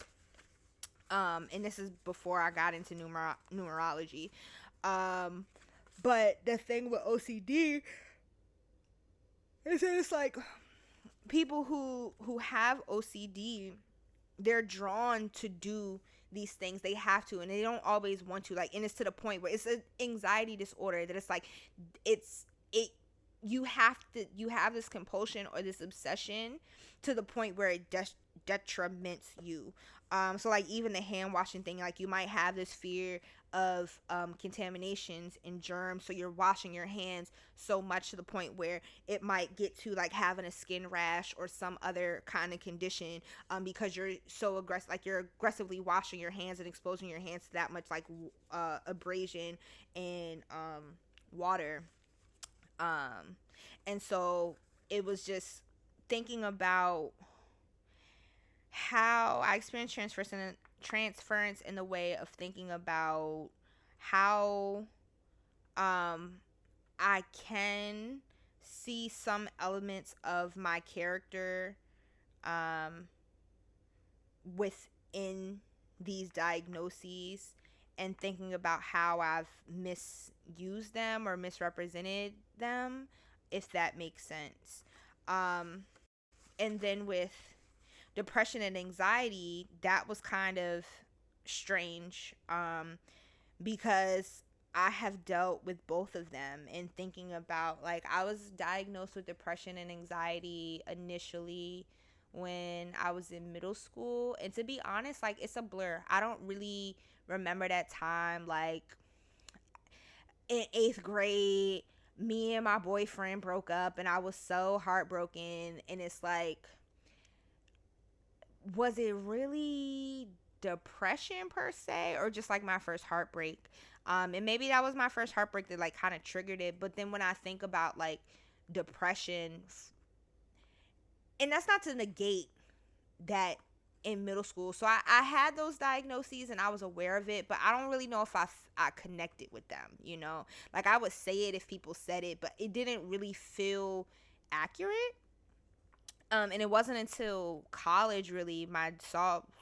And this is before I got into numerology. But the thing with OCD is that it's like people who have OCD, they're drawn to do these things. They have to, and they don't always want to. Like, and it's to the point where it's an anxiety disorder that it's like, it you have this compulsion or this obsession to the point where it detriments you. So like even the hand washing thing, like you might have this fear of contaminations and germs, so you're washing your hands so much to the point where it might get to like having a skin rash or some other kind of condition, because you're so aggressive, like you're aggressively washing your hands and exposing your hands to that much like abrasion and water. And so it was just thinking about how I experienced transference in the way of thinking about how I can see some elements of my character within these diagnoses, and thinking about how I've misused them or misrepresented them, if that makes sense. And then with depression and anxiety, that was kind of strange, because I have dealt with both of them, and thinking about, like, I was diagnosed with depression and anxiety initially when I was in middle school, and to be honest, like, it's a blur. I don't really remember that time. Like, in 8th grade, me and my boyfriend broke up, and I was so heartbroken, and it's like, was it really depression per se, or just like my first heartbreak? And maybe that was my first heartbreak that like kind of triggered it. But then when I think about like depression, and that's not to negate that in middle school, so I had those diagnoses and I was aware of it, but I don't really know if I connected with them, you know. Like, I would say it if people said it, but it didn't really feel accurate. And it wasn't until college, really, my sophomore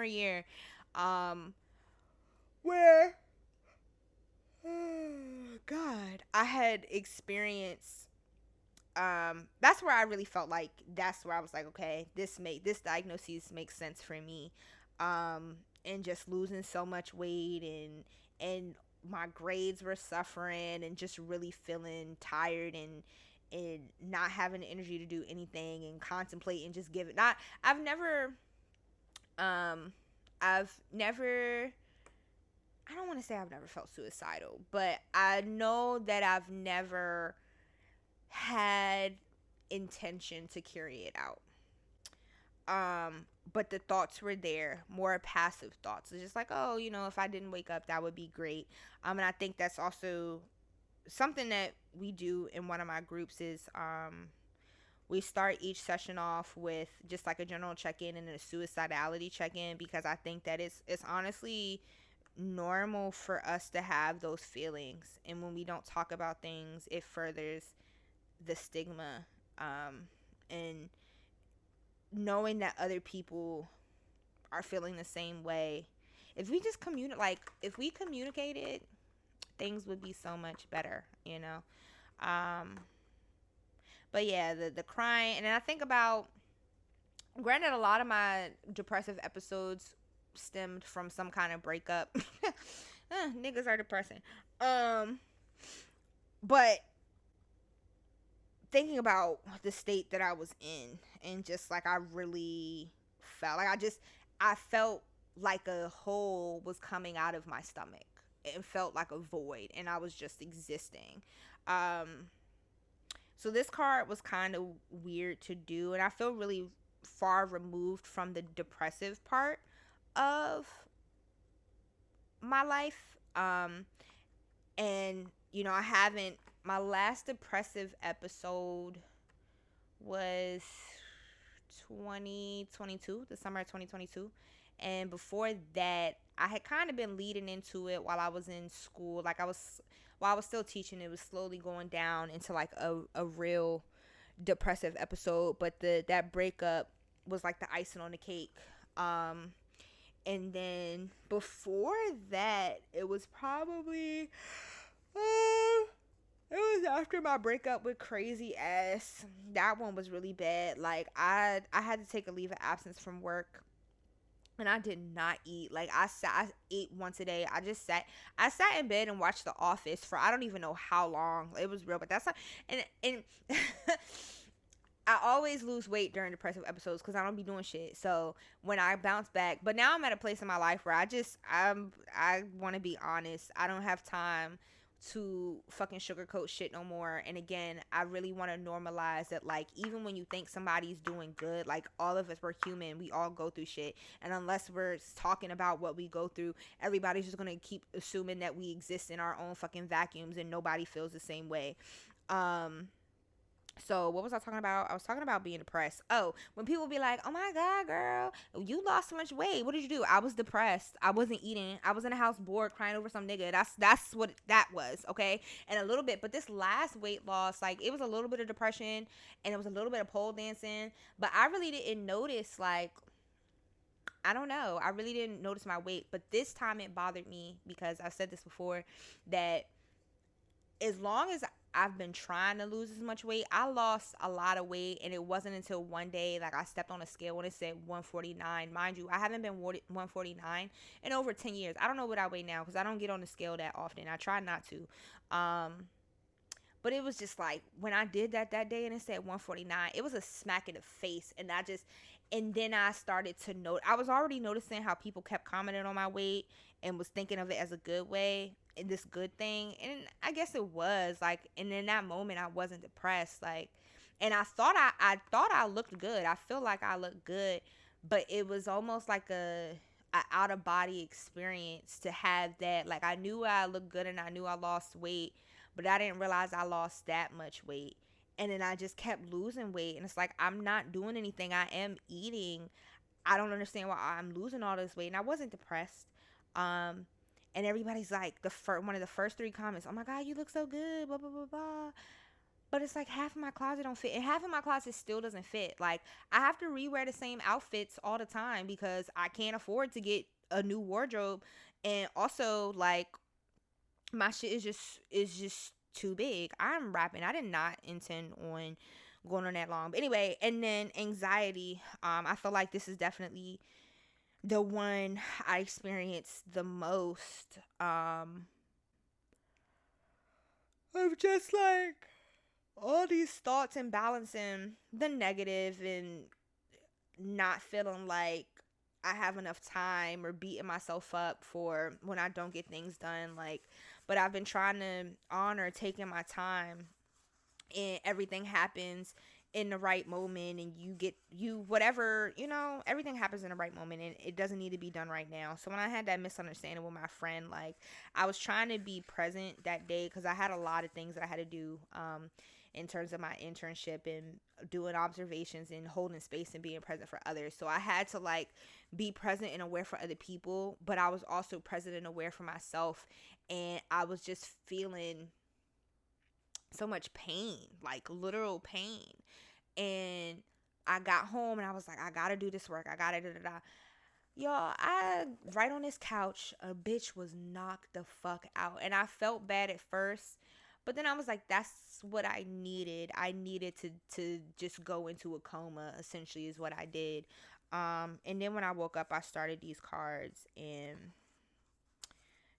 year, where, oh God, I had experienced, that's where I really felt like, that's where I was like, okay, this diagnosis makes sense for me. And just losing so much weight, and my grades were suffering, and just really feeling tired, and not having the energy to do anything, and contemplate, and just give it. I don't want to say I've never felt suicidal, but I know that I've never had intention to carry it out. But the thoughts were there, more passive thoughts. It's just like, oh, if I didn't wake up, that would be great. And I think that's also something that we do in one of my groups is, we start each session off with just like a general check-in and a suicidality check-in, because I think that it's honestly normal for us to have those feelings. And when we don't talk about things, it furthers the stigma. And knowing that other people are feeling the same way, if we just if we communicated, things would be so much better, but yeah, the crying. And then I think about, granted, a lot of my depressive episodes stemmed from some kind of breakup. Niggas are depressing. But thinking about the state that I was in, and just like I really felt like I felt like a hole was coming out of my stomach. and felt like a void, and I was just existing. So this card was kind of weird to do, and I feel really far removed from the depressive part of my life. And I haven't, my last depressive episode was 2022, the summer of 2022. And before that, I had kind of been leading into it while I was in school. Like while I was still teaching, it was slowly going down into like a real depressive episode. But that breakup was like the icing on the cake. And then before that, it was probably it was after my breakup with Crazy Ass. That one was really bad. Like I had to take a leave of absence from work, and I did not eat. Like I ate once a day. I sat in bed and watched The Office for I don't even know how long. It was real, but that's not and I always lose weight during depressive episodes because I don't be doing shit. So when I bounce back, but now I'm at a place in my life where I want to be honest. I don't have time to fucking sugarcoat shit no more. And again, I really want to normalize that, like, even when you think somebody's doing good, like, all of us, we're human. We all go through shit. And unless we're talking about what we go through, everybody's just going to keep assuming that we exist in our own fucking vacuums and nobody feels the same way. So what was I talking about? I was talking about being depressed. Oh, when people be like, "Oh my God, girl, you lost so much weight. What did you do?" I was depressed. I wasn't eating. I was in the house bored, crying over some nigga. That's what that was. Okay, and a little bit. But this last weight loss, like, it was a little bit of depression, and it was a little bit of pole dancing. But I really didn't notice, like, I don't know. I really didn't notice my weight. But this time it bothered me because I've said this before, that as long as I've been trying to lose as much weight, I lost a lot of weight, and it wasn't until one day, like, I stepped on a scale when it said 149. Mind you, I haven't been 149 in over 10 years. I don't know what I weigh now because I don't get on the scale that often. I try not to. But it was just like, when I did that day and it said 149, it was a smack in the face. And then I started to note, I was already noticing how people kept commenting on my weight and was thinking of it as a good way, and this good thing. And I guess it was like, and in that moment I wasn't depressed. Like, and I thought I looked good. I feel like I looked good, but it was almost like a out of body experience to have that. Like, I knew I looked good and I knew I lost weight, but I didn't realize I lost that much weight. And then I just kept losing weight, and it's like, I'm not doing anything. I am eating. I don't understand why I'm losing all this weight. And I wasn't depressed. And everybody's like, one of the first 3 comments, "Oh my God, you look so good, blah blah blah blah." But it's like, half of my closet don't fit, and half of my closet still doesn't fit. Like, I have to rewear the same outfits all the time because I can't afford to get a new wardrobe. And also, like, my shit is just too big. I'm rapping. I did not intend on going on that long. But anyway, and then anxiety. I feel like this is definitely the one I experienced the most. Of just like all these thoughts and balancing the negative and not feeling like I have enough time, or beating myself up for when I don't get things done. Like, but I've been trying to honor taking my time, and everything happens in the right moment, and whatever, everything happens in the right moment, and it doesn't need to be done right now. So when I had that misunderstanding with my friend, like, I was trying to be present that day because I had a lot of things that I had to do in terms of my internship and doing observations and holding space and being present for others. So I had to, like, be present and aware for other people, but I was also present and aware for myself. And I was just feeling so much pain, like literal pain. And I got home and I was like, I gotta do this work. I gotta da da da. Y'all, right on this couch, a bitch was knocked the fuck out. And I felt bad at first, but then I was like, that's what I needed. I needed to just go into a coma, essentially, is what I did. And then when I woke up, I started these cards, and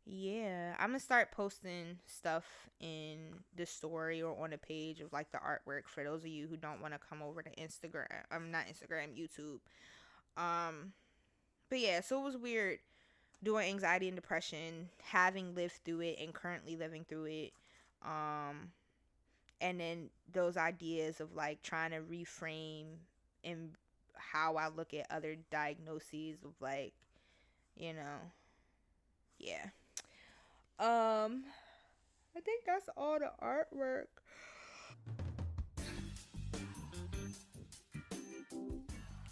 yeah, I'm gonna start posting stuff in the story or on the page of, like, the artwork for those of you who don't want to come over to Instagram. I'm not Instagram, YouTube. But yeah, so it was weird doing anxiety and depression, having lived through it and currently living through it. And then those ideas of like trying to reframe and how I look at other diagnoses of like, you know, yeah. I think that's all the artwork.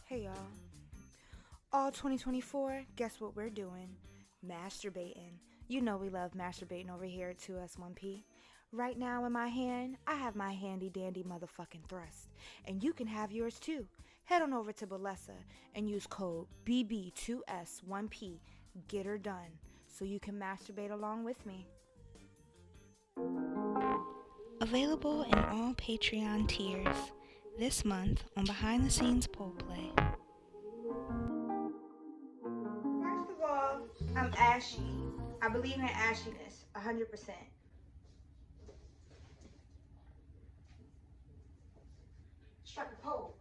Hey y'all. All 2024, guess what we're doing? Masturbating. You know we love masturbating over here at 2S1P. Right now in my hand, I have my handy dandy motherfucking thrust. And you can have yours too. Head on over to Balesa and use code BB2S1P. Get her done. So you can masturbate along with me. Available in all Patreon tiers. This month on Behind the Scenes Pole Play. First of all, I'm ashy. I believe in ashiness, 100%. Strike a pose.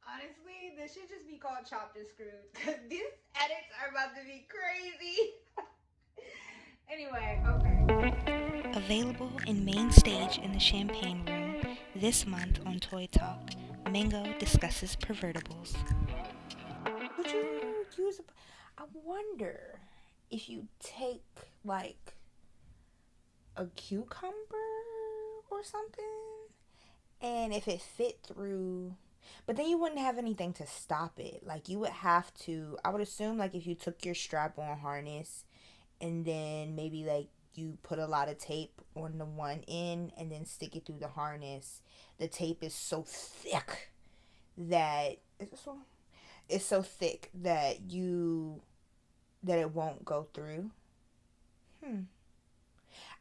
Honestly, this should just be called Chopped and Screwed because these edits are about to be crazy. Anyway, okay. Available in main stage in the Champagne Room this month on Toy Talk. Mango discusses pervertibles. Would you use I wonder if you take like a cucumber or something and if it fit through, but then you wouldn't have anything to stop it. Like you would have to, I would assume like if you took your strap on harness and then maybe like you put a lot of tape on the one end and then stick it through the harness, the tape is so thick that it's so thick that it won't go through.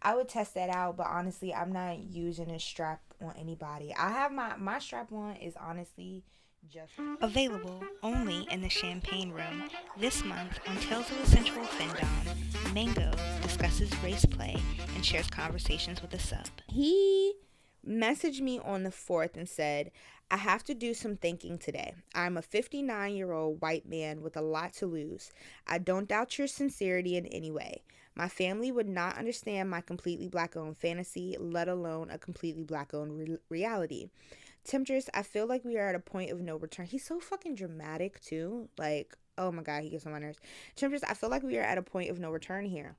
I would test that out, but honestly, I'm not using a strap on anybody. I have my strap on is honestly just available only in the Champagne Room this month on Tales of the Central Findom. Mango discusses race play and shares conversations with a sub. He messaged me on the 4th and said, I have to do some thinking today. I'm a 59-year-old white man with a lot to lose. I don't doubt your sincerity in any way. My family would not understand my completely black-owned fantasy, let alone a completely black-owned reality. Temptress, I feel like we are at a point of no return. He's so fucking dramatic, too. Like, oh my God, he gets on my nerves. Temptress, I feel like we are at a point of no return here.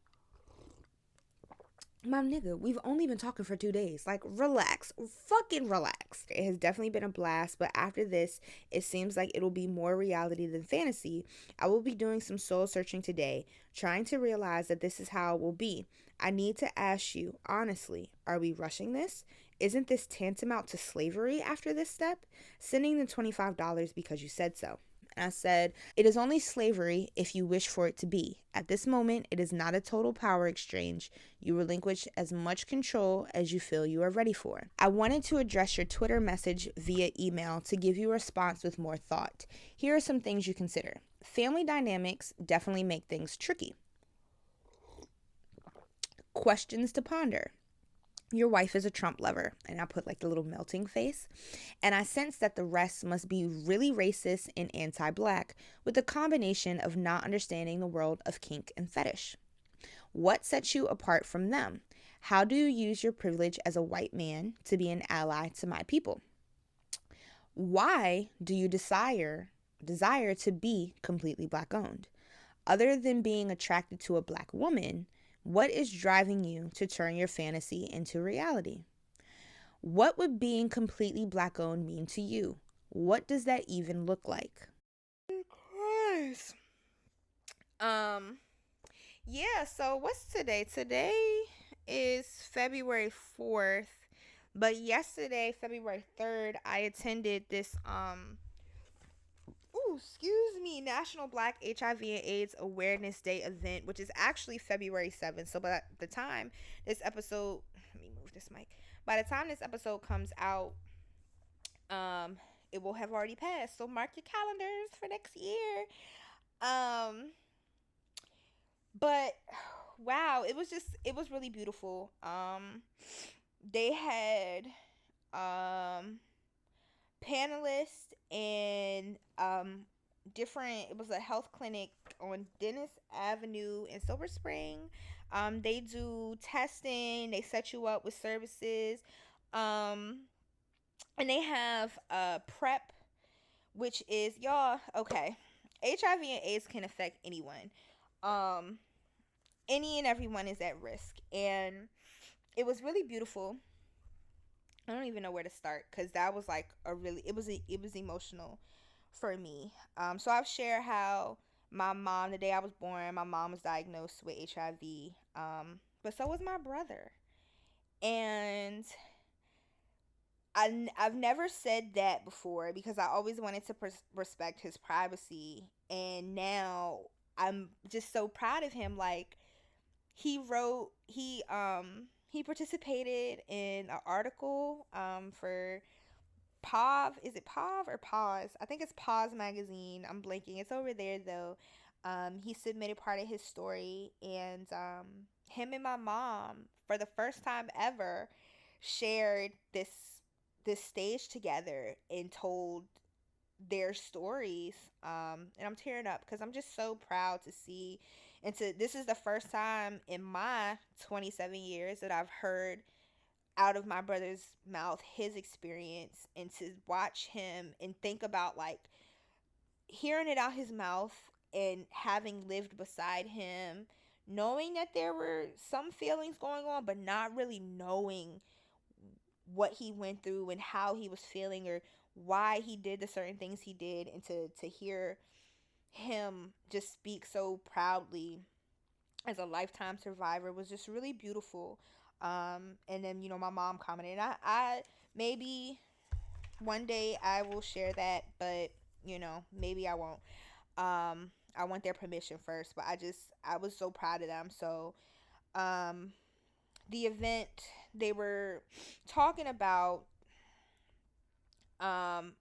My nigga, we've only been talking for 2 days. Like, relax. Fucking relax. It has definitely been a blast, but after this, it seems like it'll be more reality than fantasy. I will be doing some soul searching today, trying to realize that this is how it will be. I need to ask you, honestly, are we rushing this? Isn't this tantamount to slavery after this step? Sending the $25 because you said so. And I said, it is only slavery if you wish for it to be. At this moment, it is not a total power exchange. You relinquish as much control as you feel you are ready for. I wanted to address your Twitter message via email to give you a response with more thought. Here are some things you consider. Family dynamics definitely make things tricky. Questions to ponder. Your wife is a Trump lover, and I put like the little melting face, and I sense that the rest must be really racist and anti-black with a combination of not understanding the world of kink and fetish. What sets you apart from them? How do you use your privilege as a white man to be an ally to my people? Why do you desire to be completely black owned? Other than being attracted to a black woman, what is driving you to turn your fantasy into reality? What would being completely black owned mean to you? What does that even look like? Christ. Yeah, so what's today? Today is February 4th, but yesterday, February 3rd, I attended this National Black HIV and AIDS Awareness Day event, which is actually February 7th. So by the time this episode, let me move this mic. By the time this episode comes out, Um, it will have already passed, so mark your calendars for next year. Um, but wow, it was really beautiful. They had um panelists and different, it was a health clinic on Dennis Avenue in Silver Spring. They do testing, they set you up with services. Um and they have prep, which is, y'all, okay. HIV and AIDS can affect anyone. Um any and everyone is at risk, and it was really beautiful. I don't even know where to start because that was like a really, it was emotional for me. So I've shared how my mom, the day I was born, my mom was diagnosed with HIV. But so was my brother, and I've never said that before because I always wanted to respect his privacy, and now I'm just so proud of him. Like, he participated in an article for POV. Is it POV or Pause? I think it's Pause magazine. I'm blanking. It's over there though. He submitted part of his story, and him and my mom, for the first time ever, shared this stage together and told their stories. And I'm tearing up because I'm just so proud to see, and to this is the first time in my 27 years that I've heard out of my brother's mouth his experience, and to watch him and think about, like, hearing it out his mouth and having lived beside him, knowing that there were some feelings going on but not really knowing what he went through and how he was feeling or why he did the certain things he did, and to hear him just speak so proudly as a lifetime survivor was just really beautiful. And then, my mom commented, I maybe one day I will share that, but maybe I won't. I want their permission first, but I was so proud of them. So um the event, they were talking about um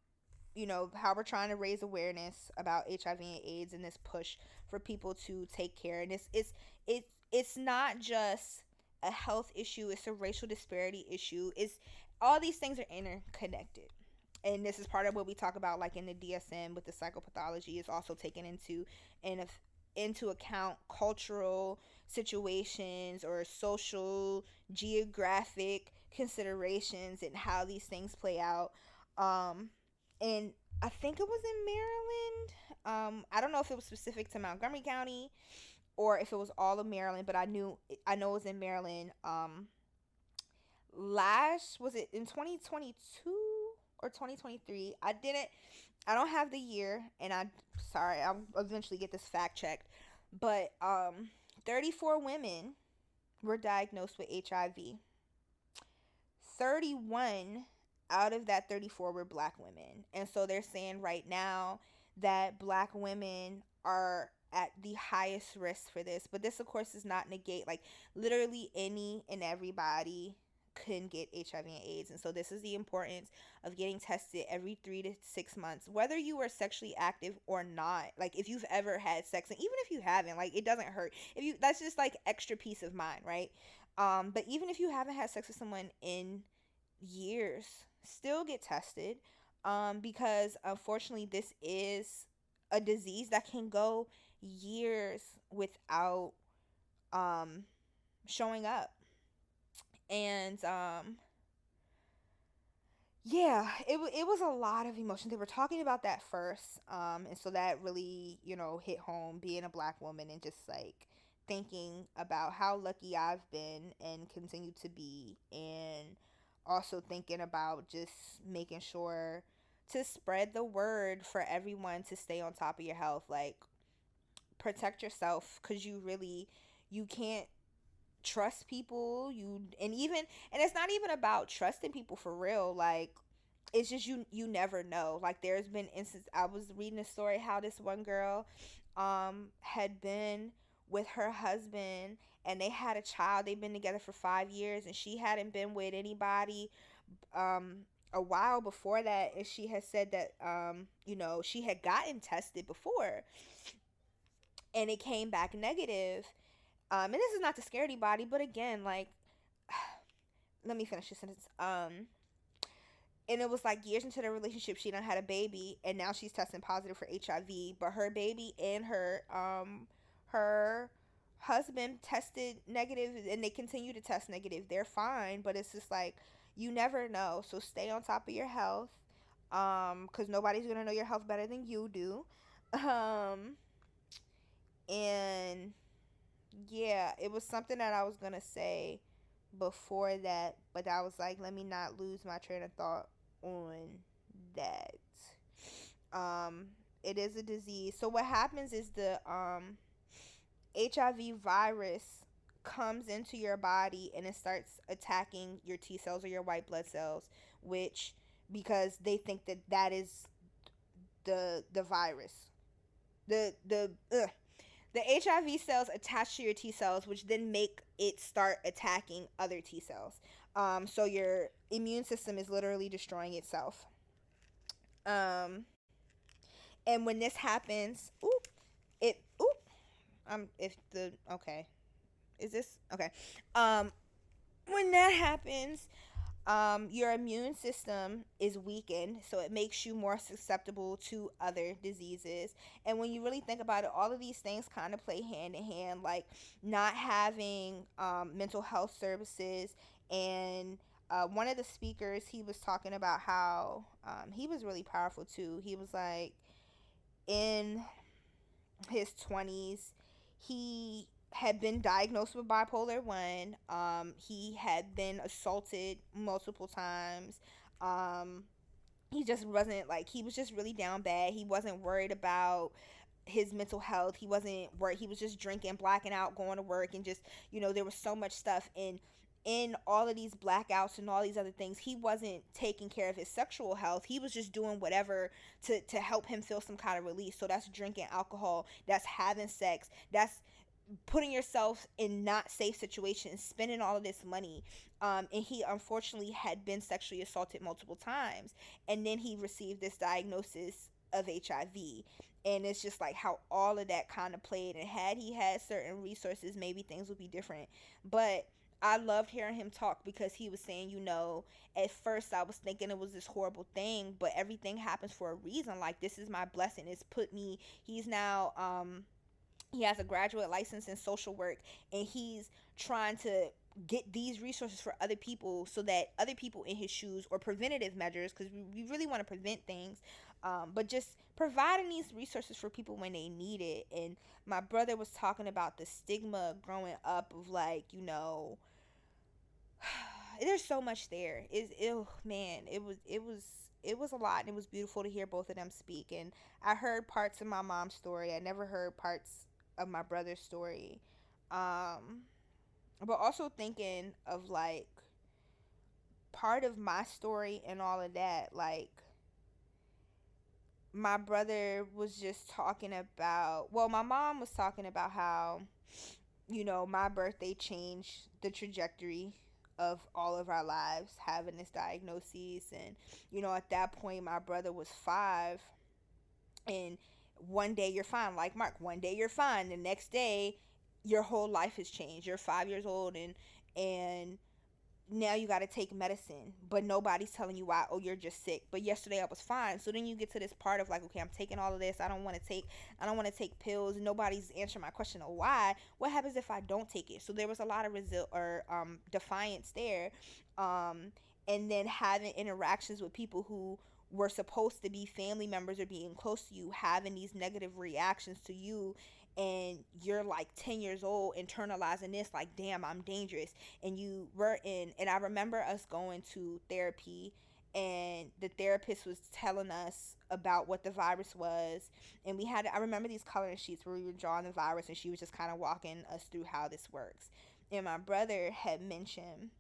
how we're trying to raise awareness about HIV and AIDS, and this push for people to take care. And it's not just a health issue, it's a racial disparity issue. It's all these things are interconnected. And this is part of what we talk about, like in the DSM with the psychopathology, is also taken in into account cultural situations or social geographic considerations and how these things play out. um and I think it was in Maryland. I don't know if it was specific to Montgomery County or if it was all of Maryland, but I know it was in Maryland. Last, was it in 2022 or 2023? I don't have the year, and I'll eventually get this fact checked. But 34 women were diagnosed with HIV. 31 out of that 34 were black women. And so they're saying right now that black women are at the highest risk for this. But this, of course, does not negate, like, literally any and everybody can get HIV and AIDS. And so this is the importance of getting tested every 3 to 6 months, whether you are sexually active or not. Like, if you've ever had sex, and even if you haven't, like, it doesn't hurt. That's just like extra peace of mind, right? But even if you haven't had sex with someone in years, still get tested, because unfortunately this is a disease that can go years without showing up. And yeah, it was a lot of emotion. They were talking about that first, and so that really, hit home, being a black woman and just like thinking about how lucky I've been and continue to be, and also thinking about just making sure to spread the word for everyone to stay on top of your health. Like, protect yourself, because you can't trust people. And it's not even about trusting people for real. Like, it's just you never know. Like, there's been instances, I was reading a story how this one girl had been with her husband, and they had a child. They've been together for 5 years, and she hadn't been with anybody a while before that, and she had said that she had gotten tested before and it came back negative. And this is not to scare anybody, but again, like, let me finish this sentence. And it was like years into the relationship, she done had a baby, and now she's testing positive for HIV. But her baby and her husband tested negative, and they continue to test negative. They're fine, but it's just like you never know. So stay on top of your health, because nobody's gonna know your health better than you do. Um, and yeah, it was something that I was gonna say before that, but I was like, let me not lose my train of thought on that. It is a disease. So what happens is the HIV virus comes into your body and it starts attacking your T cells or your white blood cells, which because they think that that is the virus. The HIV cells attach to your T cells, which then make it start attacking other T cells. So your immune system is literally destroying itself. Um, and when this happens, if the okay, is this okay? When that happens, your immune system is weakened, so it makes you more susceptible to other diseases. And when you really think about it, all of these things kind of play hand in hand, like not having mental health services. And one of the speakers, he was talking about how he was really powerful too. He was like, in his 20s, he had been diagnosed with bipolar 1. He had been assaulted multiple times. He just wasn't like, he was just really down bad. He wasn't worried about his mental health. He wasn't worried. He was just drinking, blacking out, going to work, and just, there was so much stuff in all of these blackouts and all these other things. He wasn't taking care of his sexual health. He was just doing whatever to help him feel some kind of release. So that's drinking alcohol, that's having sex, that's putting yourself in not safe situations, spending all of this money. And he unfortunately had been sexually assaulted multiple times, and then he received this diagnosis of HIV. And it's just like how all of that kind of played, and had he had certain resources, maybe things would be different. But I loved hearing him talk, because he was saying, at first I was thinking it was this horrible thing, but everything happens for a reason. Like, this is my blessing. It's put me, he's now he has a graduate license in social work, and he's trying to get these resources for other people, so that other people in his shoes, or preventative measures, because we really want to prevent things, but just providing these resources for people when they need it. And my brother was talking about the stigma growing up of, like, there's so much there. Man, it was a lot, and it was beautiful to hear both of them speak. And I heard parts of my mom's story. I never heard parts of my brother's story. But also thinking of, like, part of my story and all of that, like, my brother was just talking about, well, my mom was talking about how, my birthday changed the trajectory of all of our lives, having this diagnosis. And, at that point, my brother was 5, and one day you're fine, like Mark, one day you're fine, the next day your whole life has changed. You're 5 years old, and now you got to take medicine, but nobody's telling you why. Oh, you're just sick, but yesterday I was fine. So then you get to this part of, like, okay, I'm taking all of this. I don't want to take pills, and nobody's answering my question of why. What happens if I don't take it? So there was a lot of defiance there. And then having interactions with people who were supposed to be family members or being close to you, having these negative reactions to you, and you're like 10 years old internalizing this, like, damn, I'm dangerous. And I remember us going to therapy, and the therapist was telling us about what the virus was. And I remember these coloring sheets where we were drawing the virus, and she was just kind of walking us through how this works. And my brother had mentioned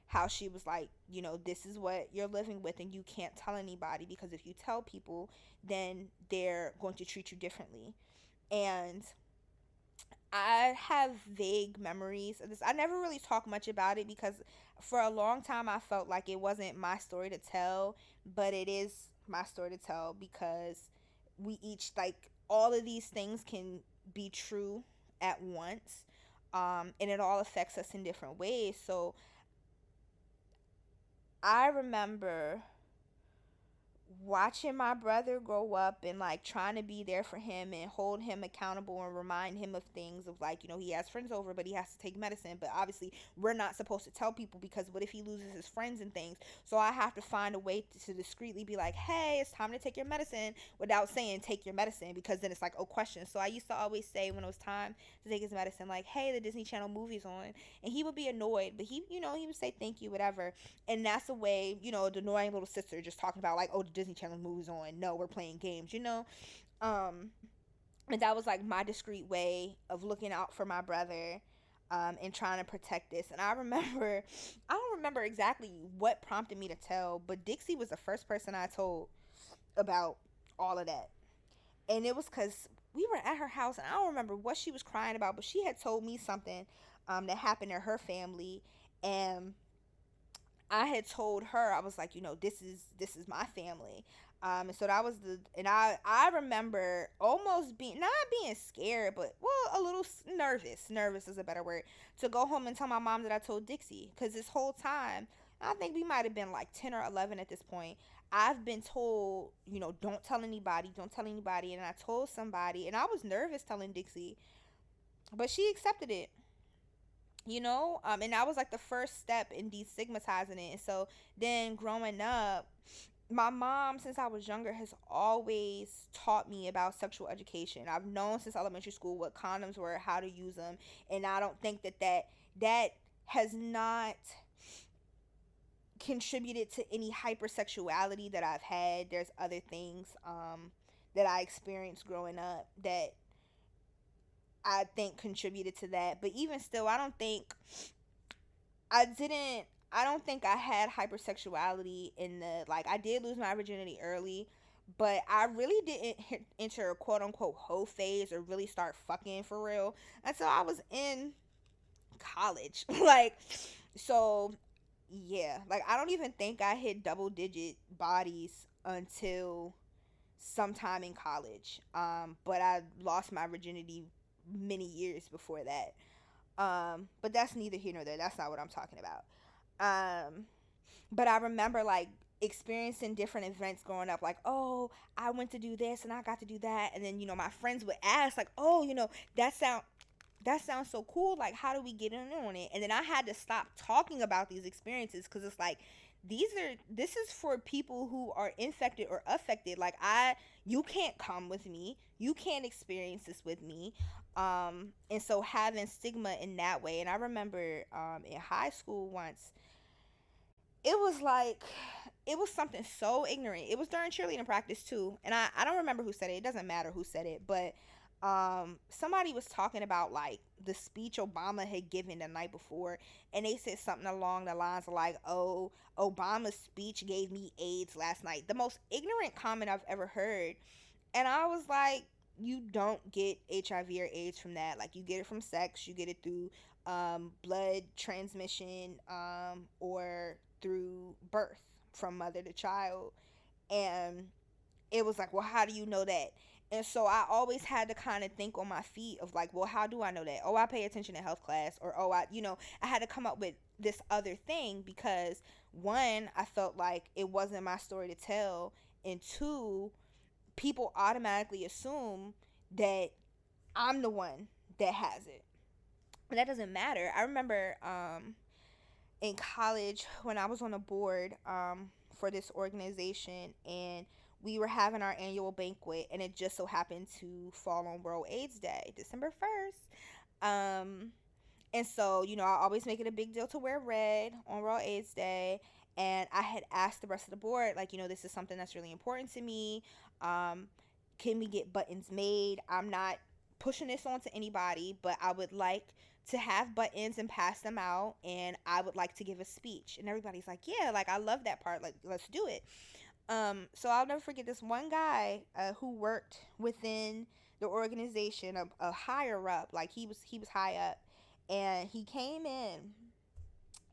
how she was like, this is what you're living with, and you can't tell anybody, because if you tell people, then they're going to treat you differently. And I have vague memories of this. I never really talk much about it because for a long time I felt like it wasn't my story to tell, but it is my story to tell because we each, like, all of these things can be true at once. And it all affects us in different ways. So I remember watching my brother grow up and like trying to be there for him and hold him accountable and remind him of things of, like, he has friends over but he has to take medicine, but obviously we're not supposed to tell people because what if he loses his friends and things. So I have to find a way to discreetly be like, hey, it's time to take your medicine, without saying take your medicine, because then it's like, oh, questions. So I used to always say when it was time to take his medicine, like, hey, the Disney Channel movie's on, and he would be annoyed, but he would say thank you, whatever. And that's a way, the annoying little sister just talking about, like, oh, the Disney Channel movies on. No, we're playing games. Um, and that was like my discreet way of looking out for my brother, and trying to protect this. And I remember, I don't remember exactly what prompted me to tell, but Dixie was the first person I told about all of that. And it was because we were at her house, and I don't remember what she was crying about, but she had told me something that happened in her family. And I had told her, I was like, this is my family. And so that was and I remember almost being, not being scared, but, well, a little nervous. Nervous is a better word. To go home and tell my mom that I told Dixie. Because this whole time, I think we might have been like 10 or 11 at this point. I've been told, don't tell anybody, don't tell anybody. And I told somebody, and I was nervous telling Dixie, but she accepted it. And that was like the first step in destigmatizing it. And so then growing up, my mom, since I was younger, has always taught me about sexual education. I've known since elementary school what condoms were, how to use them, and I don't think that has not contributed to any hypersexuality that I've had. There's other things that I experienced growing up that I think contributed to that. But even still, I didn't I don't think I had hypersexuality in the, like, I did lose my virginity early, but I really didn't enter a quote unquote hoe phase or really start fucking for real until I was in college. Like, so yeah, like, I don't even think I hit double digit bodies until sometime in college. But I lost my virginity many years before that. But that's neither here nor there. That's not what I'm talking about. Um, but I remember, like, experiencing different events growing up, like, oh, I went to do this and I got to do that, and then my friends would ask, like, oh, that sound that sounds so cool, like, how do we get in on it? And then I had to stop talking about these experiences because it's like, this is for people who are infected or affected. Like, you can't come with me, you can't experience this with me. And so having stigma in that way. And I remember in high school once, it was like, it was something so ignorant. It was during cheerleading practice too, and I don't remember who said it. It doesn't matter who said it, but somebody was talking about, like, the speech Obama had given the night before, and they said something along the lines of, like, oh, Obama's speech gave me AIDS last night. The most ignorant comment I've ever heard. And I was like, you don't get HIV or AIDS from that. Like, you get it from sex, you get it through blood transmission, or through birth from mother to child. And it was like, well, how do you know that? And so I always had to kind of think on my feet of, like, well, how do I know that? Oh, I pay attention in health class. Or, oh, I had to come up with this other thing because, one, I felt like it wasn't my story to tell. And two, people automatically assume that I'm the one that has it. But that doesn't matter. I remember in college when I was on a board for this organization, and we were having our annual banquet, and it just so happened to fall on World AIDS Day, December 1st. And so, I always make it a big deal to wear red on World AIDS Day. And I had asked the rest of the board, like, this is something that's really important to me. Um, can we get buttons made? I'm not pushing this on to anybody, but I would like to have buttons and pass them out, and I would like to give a speech. And everybody's like, yeah, like, I love that part. Like, let's do it. So I'll never forget this one guy who worked within the organization, a higher up, like he was high up, and he came in,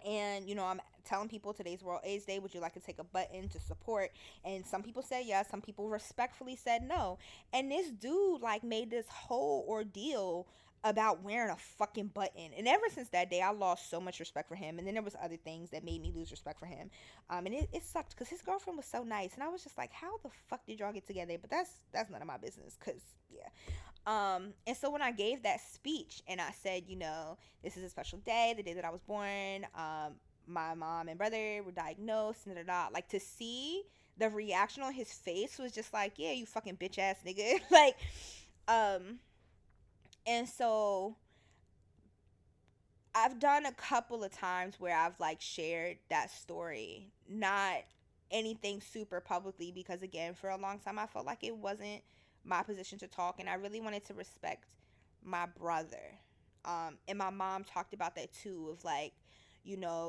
and I'm telling people today's World AIDS Day, would you like to take a button to support? And some people said yes, some people respectfully said no. And this dude like made this whole ordeal about wearing a fucking button. And ever since that day, I lost so much respect for him. And then there was other things that made me lose respect for him. And it sucked because his girlfriend was so nice, and I was just like, how the fuck did y'all get together? But that's none of my business, because yeah. And so when I gave that speech and I said, this is a special day, the day that I was born, my mom and brother were diagnosed, and like, to see the reaction on his face was just like, yeah, you fucking bitch ass nigga. Like, and so I've done a couple of times where I've like shared that story, not anything super publicly, because again, for a long time I felt like it wasn't my position to talk, and I really wanted to respect my brother. And my mom talked about that too, of like,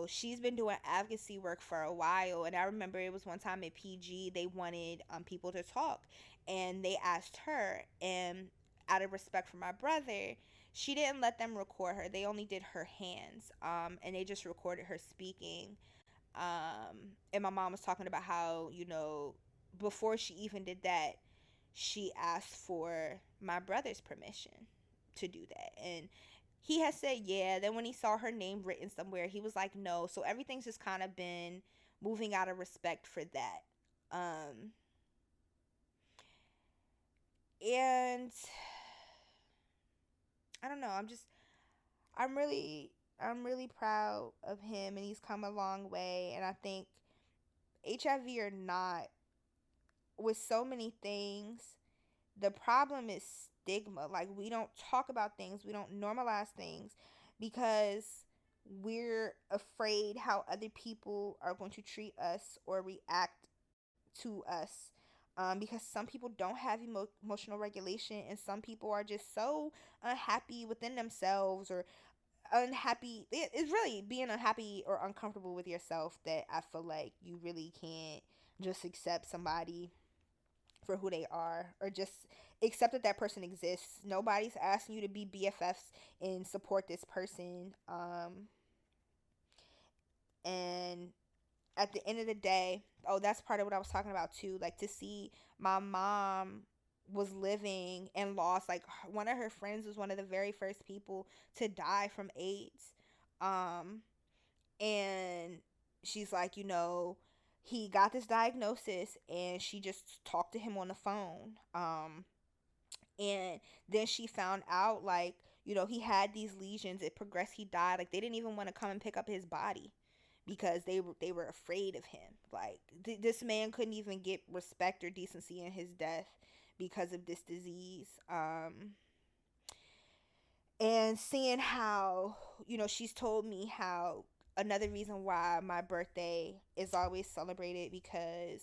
she's been doing advocacy work for a while, and I remember it was one time at PG, they wanted people to talk, and they asked her, and out of respect for my brother, she didn't let them record her. They only did her hands, and they just recorded her speaking. And my mom was talking about how, before she even did that, she asked for my brother's permission to do that. And he had said yeah. Then when he saw her name written somewhere, he was like no. So everything's just kind of been moving out of respect for that. And I don't know. I'm really proud of him, and he's come a long way. And I think, HIV or not, with so many things, the problem is stigma. Like, we don't talk about things, we don't normalize things, because we're afraid how other people are going to treat us or react to us. Because some people don't have emotional regulation, and some people are just so unhappy within themselves, or unhappy. It's really being unhappy or uncomfortable with yourself, that I feel like you really can't just accept somebody for who they are, or just accept that that person exists. Nobody's asking you to be BFFs and support this person. And at the end of the day, oh, that's part of what I was talking about too. Like, to see my mom was living and lost, like, one of her friends was one of the very first people to die from AIDS. Um, and she's like, he got this diagnosis, and she just talked to him on the phone. And then she found out, like, he had these lesions, it progressed, he died. Like, they didn't even want to come and pick up his body, because they were afraid of him. Like, this man couldn't even get respect or decency in his death because of this disease. And seeing how, she's told me how another reason why my birthday is always celebrated, because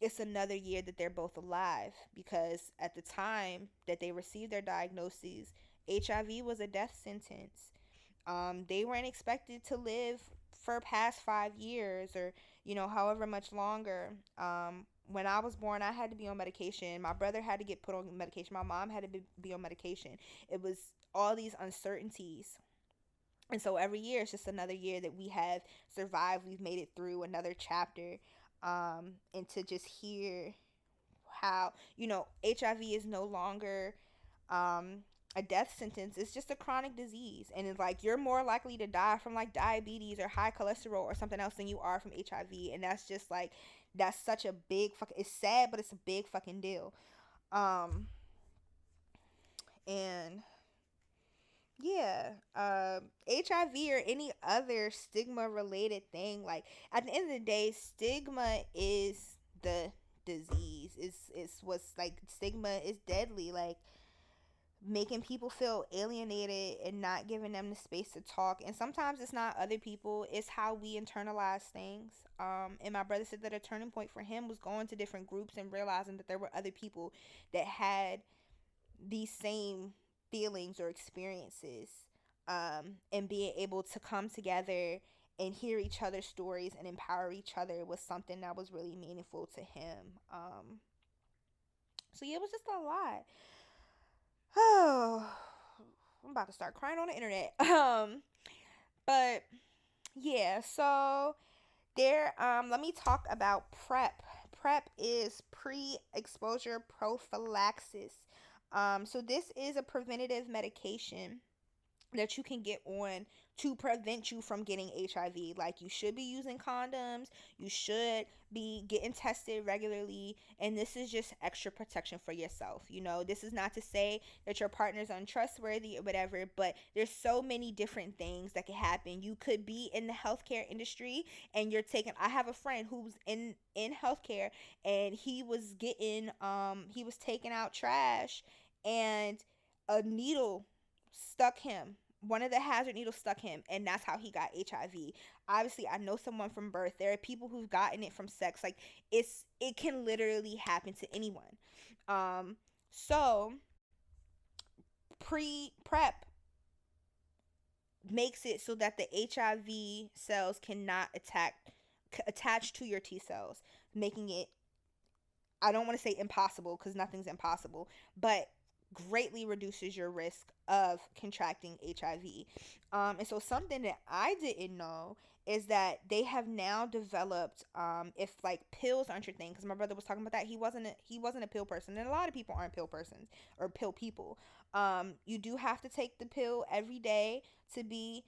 it's another year that they're both alive. Because at the time that they received their diagnoses, HIV was a death sentence. They weren't expected to live for past 5 years, or however much longer. When I was born, I had to be on medication. My brother had to get put on medication. My mom had to be on medication. It was all these uncertainties. And so every year, it's just another year that we have survived. We've made it through another chapter. And to just hear how, HIV is no longer a death sentence. It's just a chronic disease. And it's like, you're more likely to die from like diabetes or high cholesterol or something else than you are from HIV. And that's just like, that's such a big fucking, it's sad, but it's a big fucking deal. And yeah, HIV or any other stigma related thing, like, at the end of the day, stigma is the disease. It's what's like, stigma is deadly. Like, making people feel alienated and not giving them the space to talk. And sometimes it's not other people, it's how we internalize things. And my brother said that a turning point for him was going to different groups and realizing that there were other people that had these same feelings or experiences, and being able to come together and hear each other's stories and empower each other was something that was really meaningful to him. So yeah, it was just a lot. Oh, I'm about to start crying on the internet. But yeah, so there, let me talk about PrEP. PrEP is pre-exposure prophylaxis. So this is a preventative medication that you can get on to prevent you from getting HIV. Like, you should be using condoms, you should be getting tested regularly, and this is just extra protection for yourself. You know, this is not to say that your partner's untrustworthy or whatever, but there's so many different things that can happen. You could be in the healthcare industry and you're taking, I have a friend who's in healthcare, and he was taking out trash, and a needle stuck him. One of the hazard needles stuck him, and that's how he got HIV. Obviously, I know someone from birth. There are people who've gotten it from sex. Like, it can literally happen to anyone. So PrEP makes it so that the HIV cells cannot attach to your T cells, making it, I don't want to say impossible, because nothing's impossible, but greatly reduces your risk of contracting HIV. And so something that I didn't know is that they have now developed, if like pills aren't your thing, because my brother was talking about that. He wasn't a pill person, and a lot of people aren't pill persons or pill people. You do have to take the pill every day to be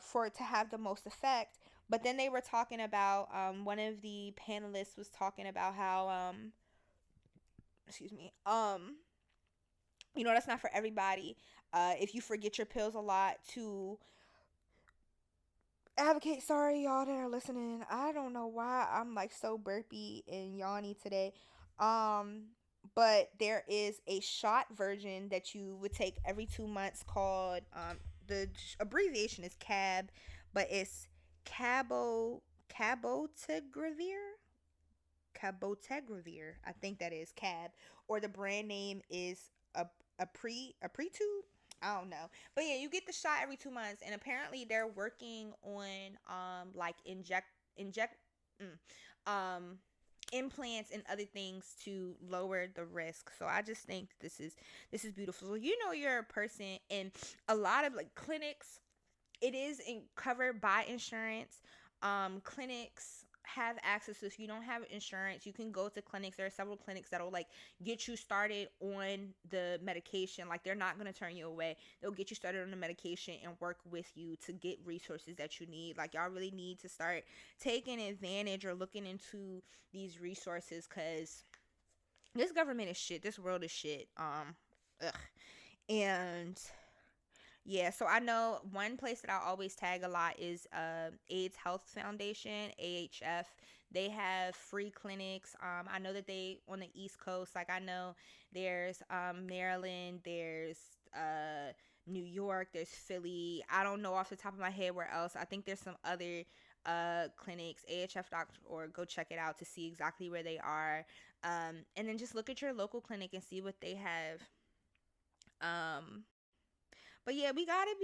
for it to have the most effect. But then they were talking about, one of the panelists was talking about how, excuse me, that's not for everybody. If you forget your pills a lot, to advocate. Sorry, y'all that are listening. I don't know why I'm like so burpy and yawny today. Um, but there is a shot version that you would take every 2 months called, the abbreviation is CAB, but it's cabotegravir. Cabotegravir, I think that is CAB, or the brand name is a pretude. I don't know, but yeah, you get the shot every 2 months, and apparently they're working on, like inject mm, um implants and other things to lower the risk. So I just think this is beautiful. So, you're a person in a lot of like clinics, it is covered by insurance. Clinics have access to, if you don't have insurance, you can go to clinics. There are several clinics that'll like get you started on the medication. Like, they're not going to turn you away. They'll get you started on the medication and work with you to get resources that you need. Like, y'all really need to start taking advantage or looking into these resources, because this government is shit, this world is shit. Ugh. And yeah, so I know one place that I always tag a lot is, AIDS Health Foundation, AHF. They have free clinics. I know that they on the East Coast. Like, I know there's, Maryland, there's, New York, there's Philly. I don't know off the top of my head where else. I think there's some other clinics, AHF.org. Go check it out to see exactly where they are. And then just look at your local clinic and see what they have. Um, but yeah, we gotta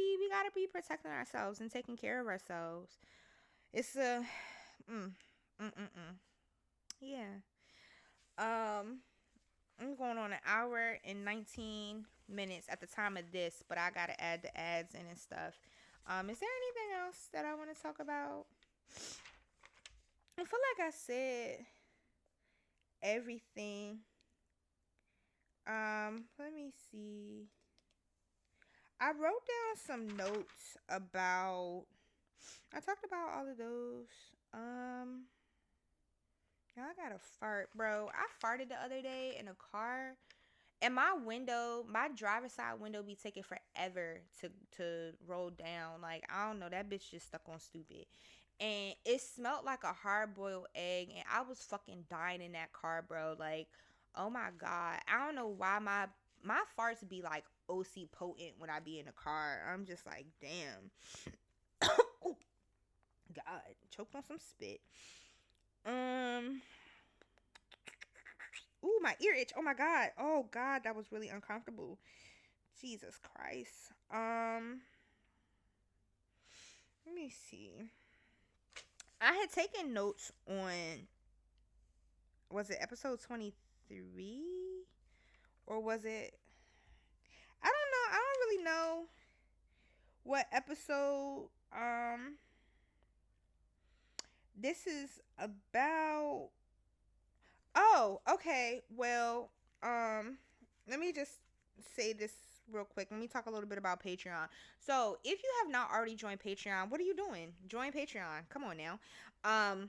be protecting ourselves and taking care of ourselves. It's a mm, mm, mm, mm. Yeah. I'm going on an hour and 19 minutes at the time of this, but I gotta add the ads in and stuff. Is there anything else that I want to talk about? I feel like I said everything. Let me see. I wrote down some notes about. I talked about all of those. Um, yeah, I got a fart, bro. I farted the other day in a car, and my driver's side window be taking forever to roll down. Like, I don't know, that bitch just stuck on stupid, and it smelled like a hard boiled egg, and I was fucking dying in that car, bro. Like, oh my god, I don't know why my farts be like OC potent when I be in the car. I'm just like, damn. Oh God, choked on some spit. Um. Ooh, my ear itch. Oh my God. Oh God, that was really uncomfortable. Jesus Christ. Let me see. I had taken notes on, was it episode 23, or was it? really know what episode this is about. Oh, okay. Well, let me just say this real quick. Let me talk a little bit about Patreon. So, if you have not already joined Patreon, what are you doing? Join Patreon. Come on now. Um,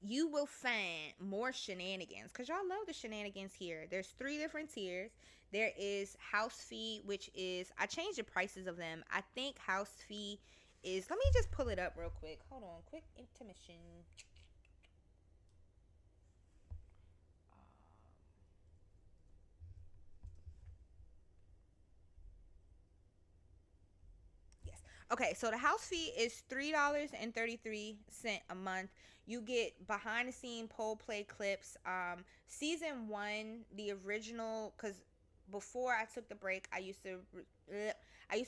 you will find more shenanigans because y'all love the shenanigans here. There's 3 different tiers. There is house fee, which is, I changed the prices of them. I think house fee is, let me just pull it up real quick. Hold on, quick intermission. Yes. Okay, so the house fee is $3.33 a month. You get behind the scene pole play clips. Season 1, the original, because before I took the break, I used to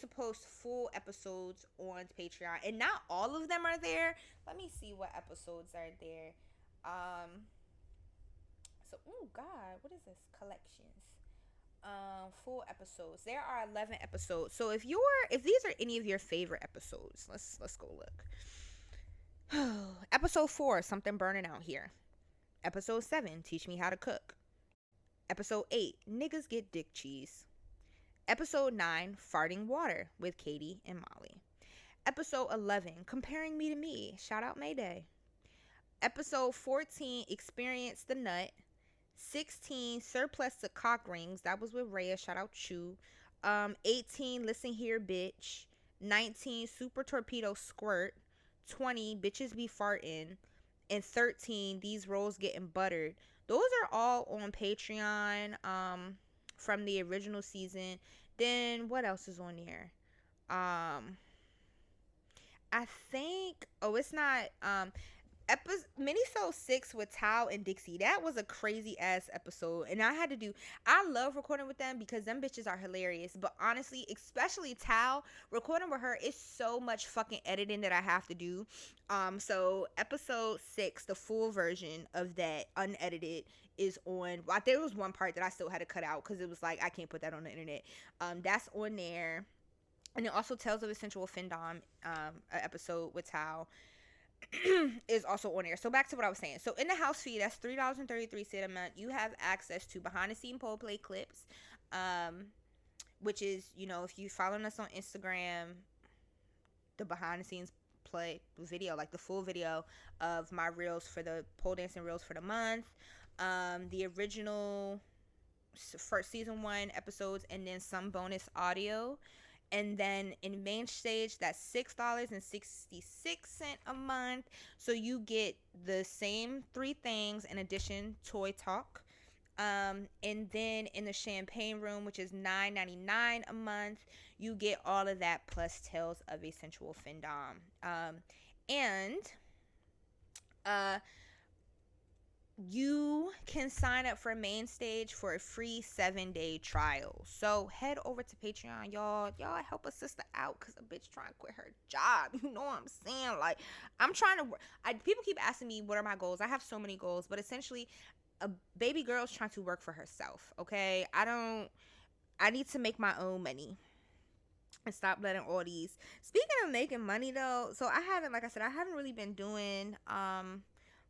post full episodes on Patreon, and not all of them are there. Let me see what episodes are there. So, oh God, what is this? Collections. Full episodes. There are 11 episodes. So if these are any of your favorite episodes, let's go look. Episode 4, something burning out here. Episode 7, teach me how to cook. Episode 8, niggas get dick cheese. Episode 9, farting water with Katie and Molly. Episode 11, comparing me to me. Shout out Mayday. Episode 14, experience the nut. 16, surplus to cock rings. That was with Rhea. Shout out Chew. 18, listen here, bitch. 19, super torpedo squirt. 20, bitches be farting. And 13, these rolls getting buttered. Those are all on Patreon from the original season. Then what else is on there? I think, oh, it's not Minisode 6 with Tao and Dixie. That was a crazy ass episode, and I love recording with them because them bitches are hilarious. But honestly, especially Tao, recording with her is so much fucking editing that I have to do. So episode 6, the full version of that unedited, is on. I think there was one part that I still had to cut out because it was like I can't put that on the internet. That's on there. And it also tells of a sensual findom episode with Tao is also on there. So back to what I was saying. So in the house fee, that's $3.33 a month. You have access to behind the scene pole play clips, which is, if you following us on Instagram, the behind the scenes play video, like the full video of my reels for the pole dancing reels for the month, the original first season 1 episodes, and then some bonus audio. And then in main stage, that's $6.66 a month. So you get the same 3 things in addition, toy talk. And then in the champagne room, which is $9.99 a month, you get all of that plus Tales of a Sensual Findom. You can sign up for main stage for a free 7-day trial. So head over to Patreon, y'all help a sister out, because a bitch trying to quit her job. You know what I'm saying? Like, I'm trying to people keep asking me what are my goals. I have so many goals, but essentially a baby girl's trying to work for herself. Okay, I need to make my own money and stop letting all these. Speaking of making money though, so I haven't really been doing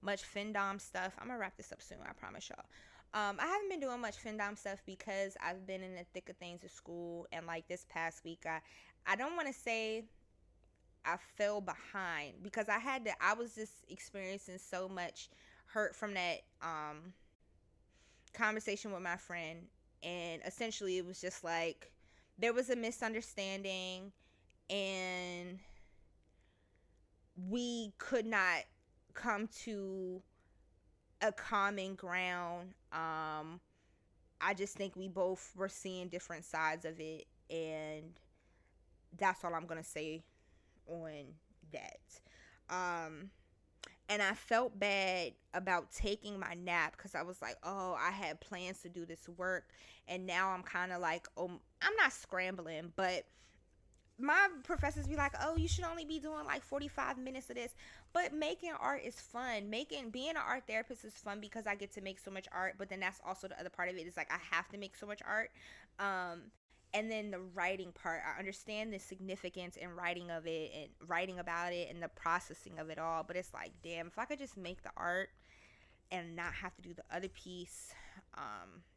much findom stuff. I'm gonna wrap this up soon, I promise y'all. I haven't been doing much findom stuff because I've been in the thick of things at school, and like this past week, I don't want to say I fell behind, because I was just experiencing so much hurt from that conversation with my friend, and essentially it was just like there was a misunderstanding and we could not come to a common ground. I just think we both were seeing different sides of it, and that's all I'm gonna say on that. And I felt bad about taking my nap because I was like, oh, I had plans to do this work, and now I'm kind of like, oh, I'm not scrambling, but my professors be like, oh, you should only be doing like 45 minutes of this. But making art is fun. Being an art therapist is fun because I get to make so much art, but then that's also the other part of it, is like I have to make so much art. And then the writing part, I understand the significance in writing of it and writing about it and the processing of it all. But it's like, damn, if I could just make the art and not have to do the other piece,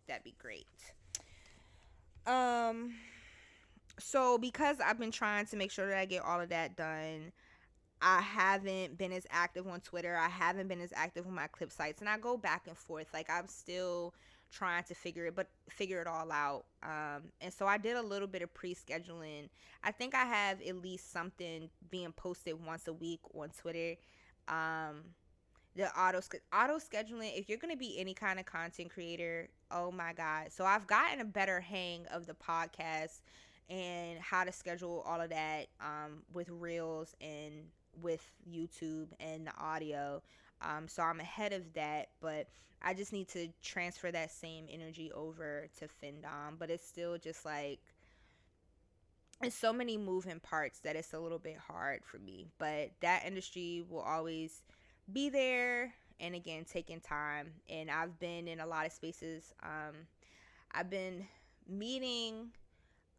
that'd be great. So because I've been trying to make sure that I get all of that done, I haven't been as active on Twitter. I haven't been as active on my clip sites, and I go back and forth. Like, I'm still trying to figure it all out. And so I did a little bit of pre-scheduling. I think I have at least something being posted once a week on Twitter. The auto scheduling, if you're going to be any kind of content creator, oh my god. So I've gotten a better hang of the podcast and how to schedule all of that, with reels and with YouTube and the audio. So I'm ahead of that, but I just need to transfer that same energy over to Findom. But it's still just like, it's so many moving parts that it's a little bit hard for me. But that industry will always be there, and again, taking time. And I've been in a lot of spaces. I've been meeting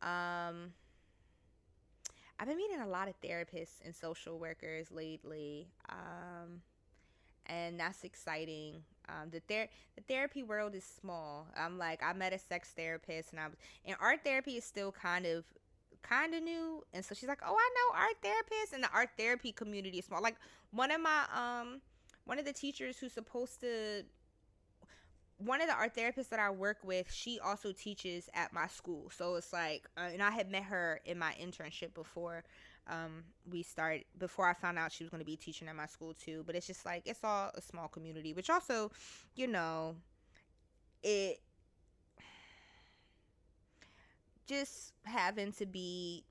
a lot of therapists and social workers lately, and that's exciting. The therapy world is small. I met a sex therapist, and art therapy is still kind of new. And so she's like, "Oh, I know art therapists," and the art therapy community is small. Like, one of the teachers who's supposed to one of the art therapists that I work with, she also teaches at my school. So it's like, and I had met her in my internship before before I found out she was going to be teaching at my school too. But it's just like, it's all a small community, which also, it just having to be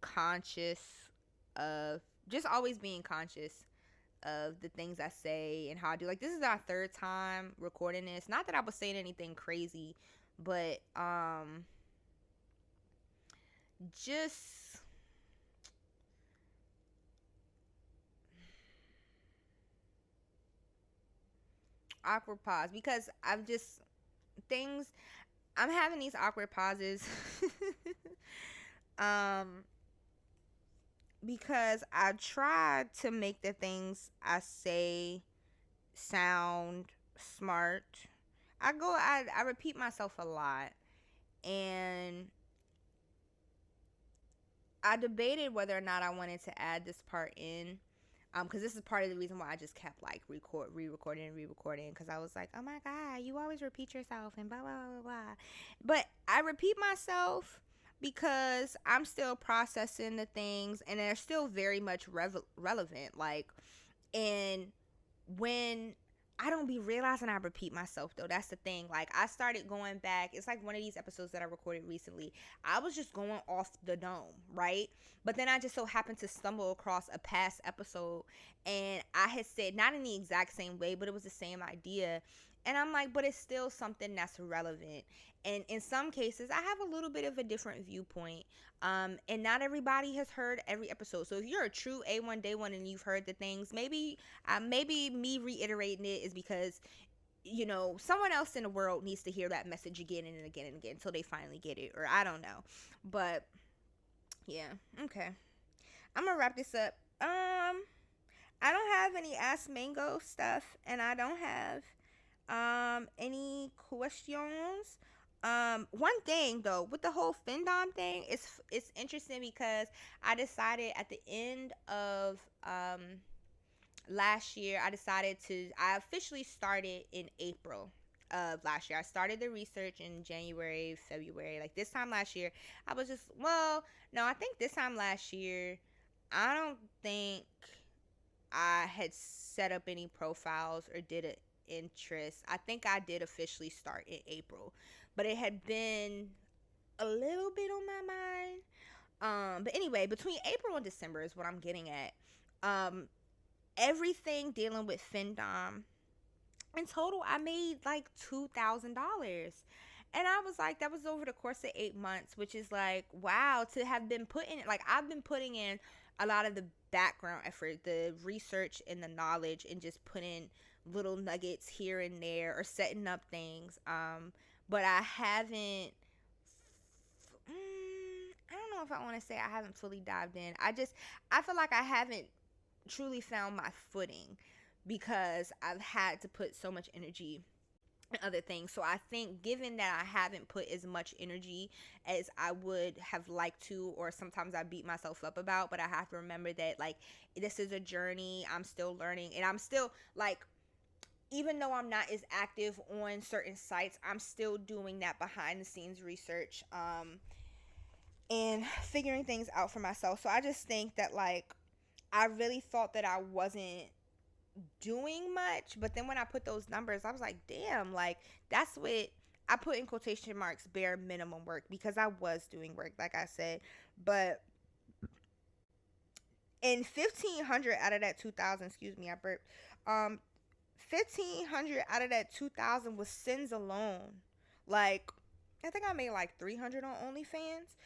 conscious of, just always being conscious of the things I say and how I do. Like, this is our third time recording this. Not that I was saying anything crazy, but just awkward pause, because I'm having these awkward pauses because I try to make the things I say sound smart. I repeat myself a lot, and I debated whether or not I wanted to add this part in, because this is part of the reason why I just kept like re-recording, because I was like, oh my god, you always repeat yourself and blah blah blah blah. But I repeat myself because I'm still processing the things, and they're still very much relevant. Like, and when I don't be realizing I repeat myself, though. That's the thing. Like, I started going back. It's like one of these episodes that I recorded recently. I was just going off the dome, right? But then I just so happened to stumble across a past episode, and I had said, not in the exact same way, but it was the same idea. And I'm like, but it's still something that's relevant. And in some cases, I have a little bit of a different viewpoint. And not everybody has heard every episode. So if you're a true A1 Day One and you've heard the things, maybe me reiterating it is because, someone else in the world needs to hear that message again and again and again until they finally get it. Or I don't know. But yeah, okay. I'm gonna wrap this up. I don't have any Ask Mango stuff, and I don't have any questions. One thing though, with the whole Findom thing, it's interesting because I decided at the end of last year, I officially started in April of last year. I started the research in January, February. Like, this time last year, I was just, I think this time last year, I don't think I had set up any profiles or did an interest. I think I did officially start in April, but it had been a little bit on my mind. But anyway, between April and December is what I'm getting at. Everything dealing with Findom, in total, I made like $2,000. And I was like, that was over the course of 8 months, which is like, wow, to have been I've been putting in a lot of the background effort, the research and the knowledge, and just putting little nuggets here and there or setting up things. But I haven't, know if I want to say I haven't fully dived in. I feel like I haven't truly found my footing because I've had to put so much energy in other things. So I think, given that I haven't put as much energy as I would have liked to, or sometimes I beat myself up about, but I have to remember that, like, this is a journey. I'm still learning, and I'm still, like, even though I'm not as active on certain sites, I'm still doing that behind the scenes research, and figuring things out for myself. So I just think that, like, I really thought that I wasn't doing much, but then when I put those numbers, I was like, damn, like, that's what I put in quotation marks, bare minimum work, because I was doing work, like I said. But in 1,500 out of that 2,000, excuse me, I burped. 1,500 out of that 2,000 was sins alone. Like, I think I made like 300 on OnlyFans.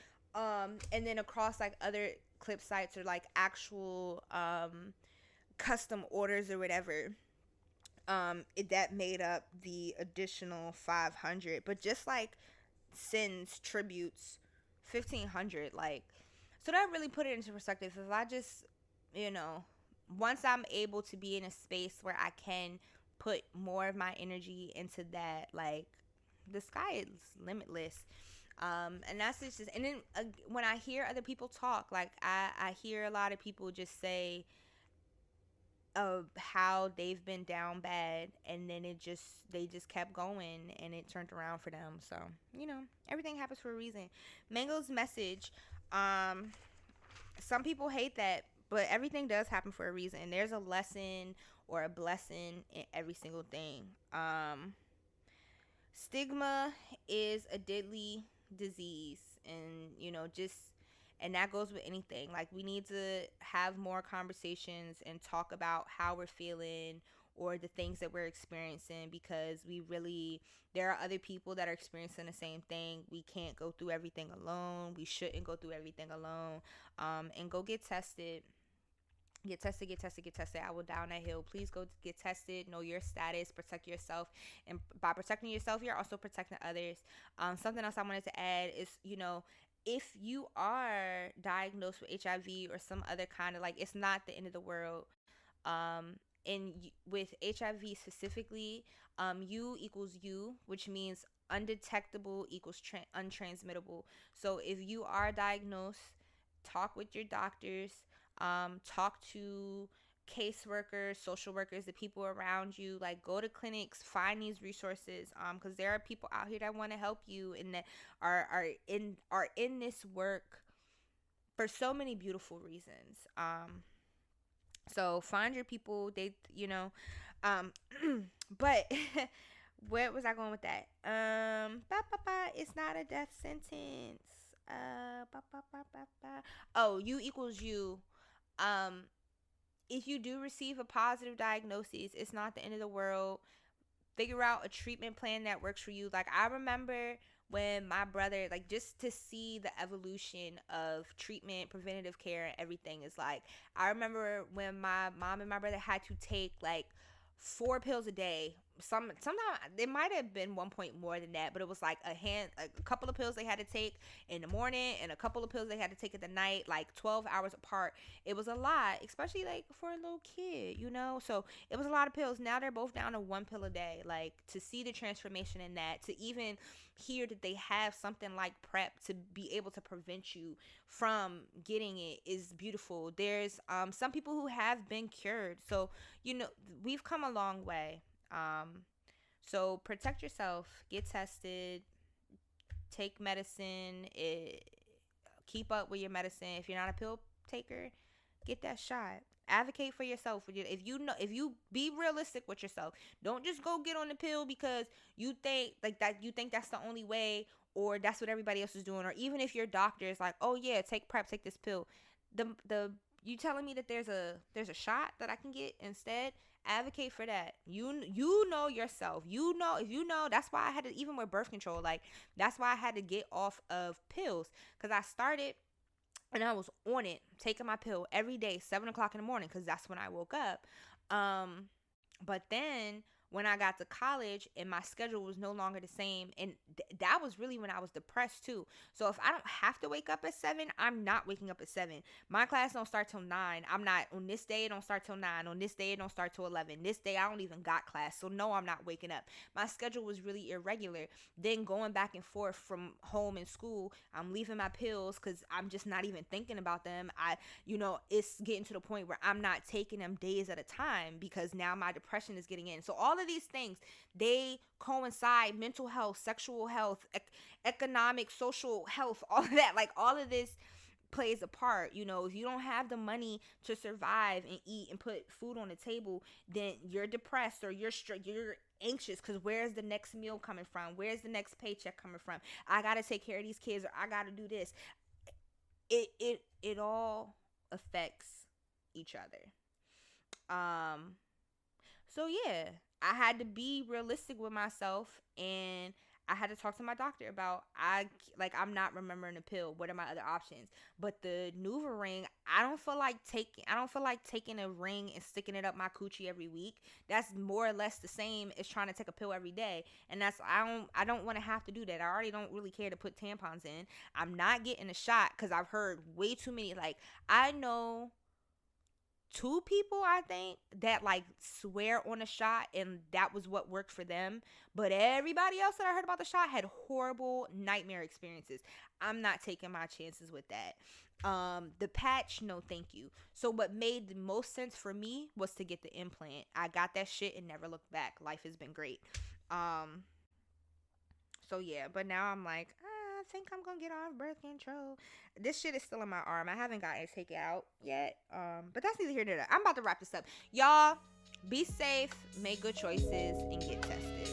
And then across like other clip sites, or like actual custom orders or whatever, that made up the additional 500. But just like sins, tributes, 1,500, like, so that really put it into perspective. If I just, you know, once I'm able to be in a space where I can put more of my energy into that, like, the sky is limitless. And that's just, and then when I hear other people talk, like, I hear a lot of people just say of how they've been down bad, and then they just kept going, and it turned around for them. So, everything happens for a reason. Mango's message, some people hate that, but everything does happen for a reason, and there's a lesson or a blessing in every single thing. Stigma is a deadly disease, and just, and that goes with anything. Like, we need to have more conversations and talk about how we're feeling, or the things that we're experiencing, because there are other people that are experiencing the same thing. We can't go through everything alone. We shouldn't go through everything alone. And go get tested. Get tested, get tested, get tested. I will down that hill. Please go get tested. Know your status. Protect yourself. And by protecting yourself, you're also protecting others. Something else I wanted to add is, if you are diagnosed with HIV or some other kind of, like, it's not the end of the world. And with HIV specifically, U equals U, which means undetectable equals untransmittable. So if you are diagnosed, talk with your doctors, talk to caseworkers, social workers, the people around you. Like, go to clinics, find these resources, because there are people out here that want to help you, and that are in this work for so many beautiful reasons. So find your people. But where was I going with that? It's not a death sentence. Oh, U equals U. If you do receive a positive diagnosis, it's not the end of the world. Figure out a treatment plan that works for you. Like, I remember when my brother, like, just to see the evolution of treatment, preventative care, and everything, is like, I remember when my mom and my brother had to take like 4 pills a day. Sometimes it might have been 1 point more than that, but it was like a couple of pills they had to take in the morning, and a couple of pills they had to take at the night, like 12 hours apart. It was a lot, especially like for a little kid, so it was a lot of pills. Now they're both down to 1 pill a day. Like, to see the transformation in that, to even hear that they have something like PrEP to be able to prevent you from getting it, is beautiful. There's some people who have been cured, so we've come a long way. So protect yourself, get tested, take medicine, keep up with your medicine. If you're not a pill taker, get that shot. Advocate for yourself. If you be realistic with yourself, don't just go get on the pill because you think like that. You think that's the only way, or that's what everybody else is doing, or even if your doctor is like, oh yeah, take PrEP, take this pill. You telling me that there's a shot that I can get instead? Advocate for that. You know yourself. That's why I had to, even with birth control, like, that's why I had to get off of pills, because I started and I was on it, taking my pill every day, 7 o'clock in the morning, because that's when I woke up. But then when I got to college and my schedule was no longer the same, and that was really when I was depressed too. So if I don't have to wake up at 7, I'm not waking up at 7. My class don't start till 9. I'm not on this day. It don't start till 9. On this day, it don't start till 11. This day, I don't even got class. So no, I'm not waking up. My schedule was really irregular. Then going back and forth from home and school, I'm leaving my pills because I'm just not even thinking about them. It's getting to the point where I'm not taking them days at a time because now my depression is getting in. So all of these things, they coincide: mental health, sexual health, economic, social health, all of that. Like, all of this plays a part. If you don't have the money to survive and eat and put food on the table, then you're depressed, or you're anxious because where's the next meal coming from? Where's the next paycheck coming from? I gotta take care of these kids, or I gotta do this. It all affects each other. So yeah, I had to be realistic with myself, and I had to talk to my doctor about, I'm not remembering a pill. What are my other options? But the Nuva ring, I don't feel like taking a ring and sticking it up my coochie every week. That's more or less the same as trying to take a pill every day. And I don't want to have to do that. I already don't really care to put tampons in. I'm not getting a shot because I've heard way too many. Like, I know 2 people, I think, that swear on a shot, and that was what worked for them. But everybody else that I heard about the shot had horrible nightmare experiences. I'm not taking my chances with that. The patch, no thank you. So what made the most sense for me was to get the implant. I got that shit and never looked back. Life has been great. So yeah, but now I'm like, I think I'm gonna get off birth control. This shit is still in my arm. I haven't gotten it taken out yet. But that's neither here nor there. I'm about to wrap this up. Y'all, be safe, make good choices, and get tested.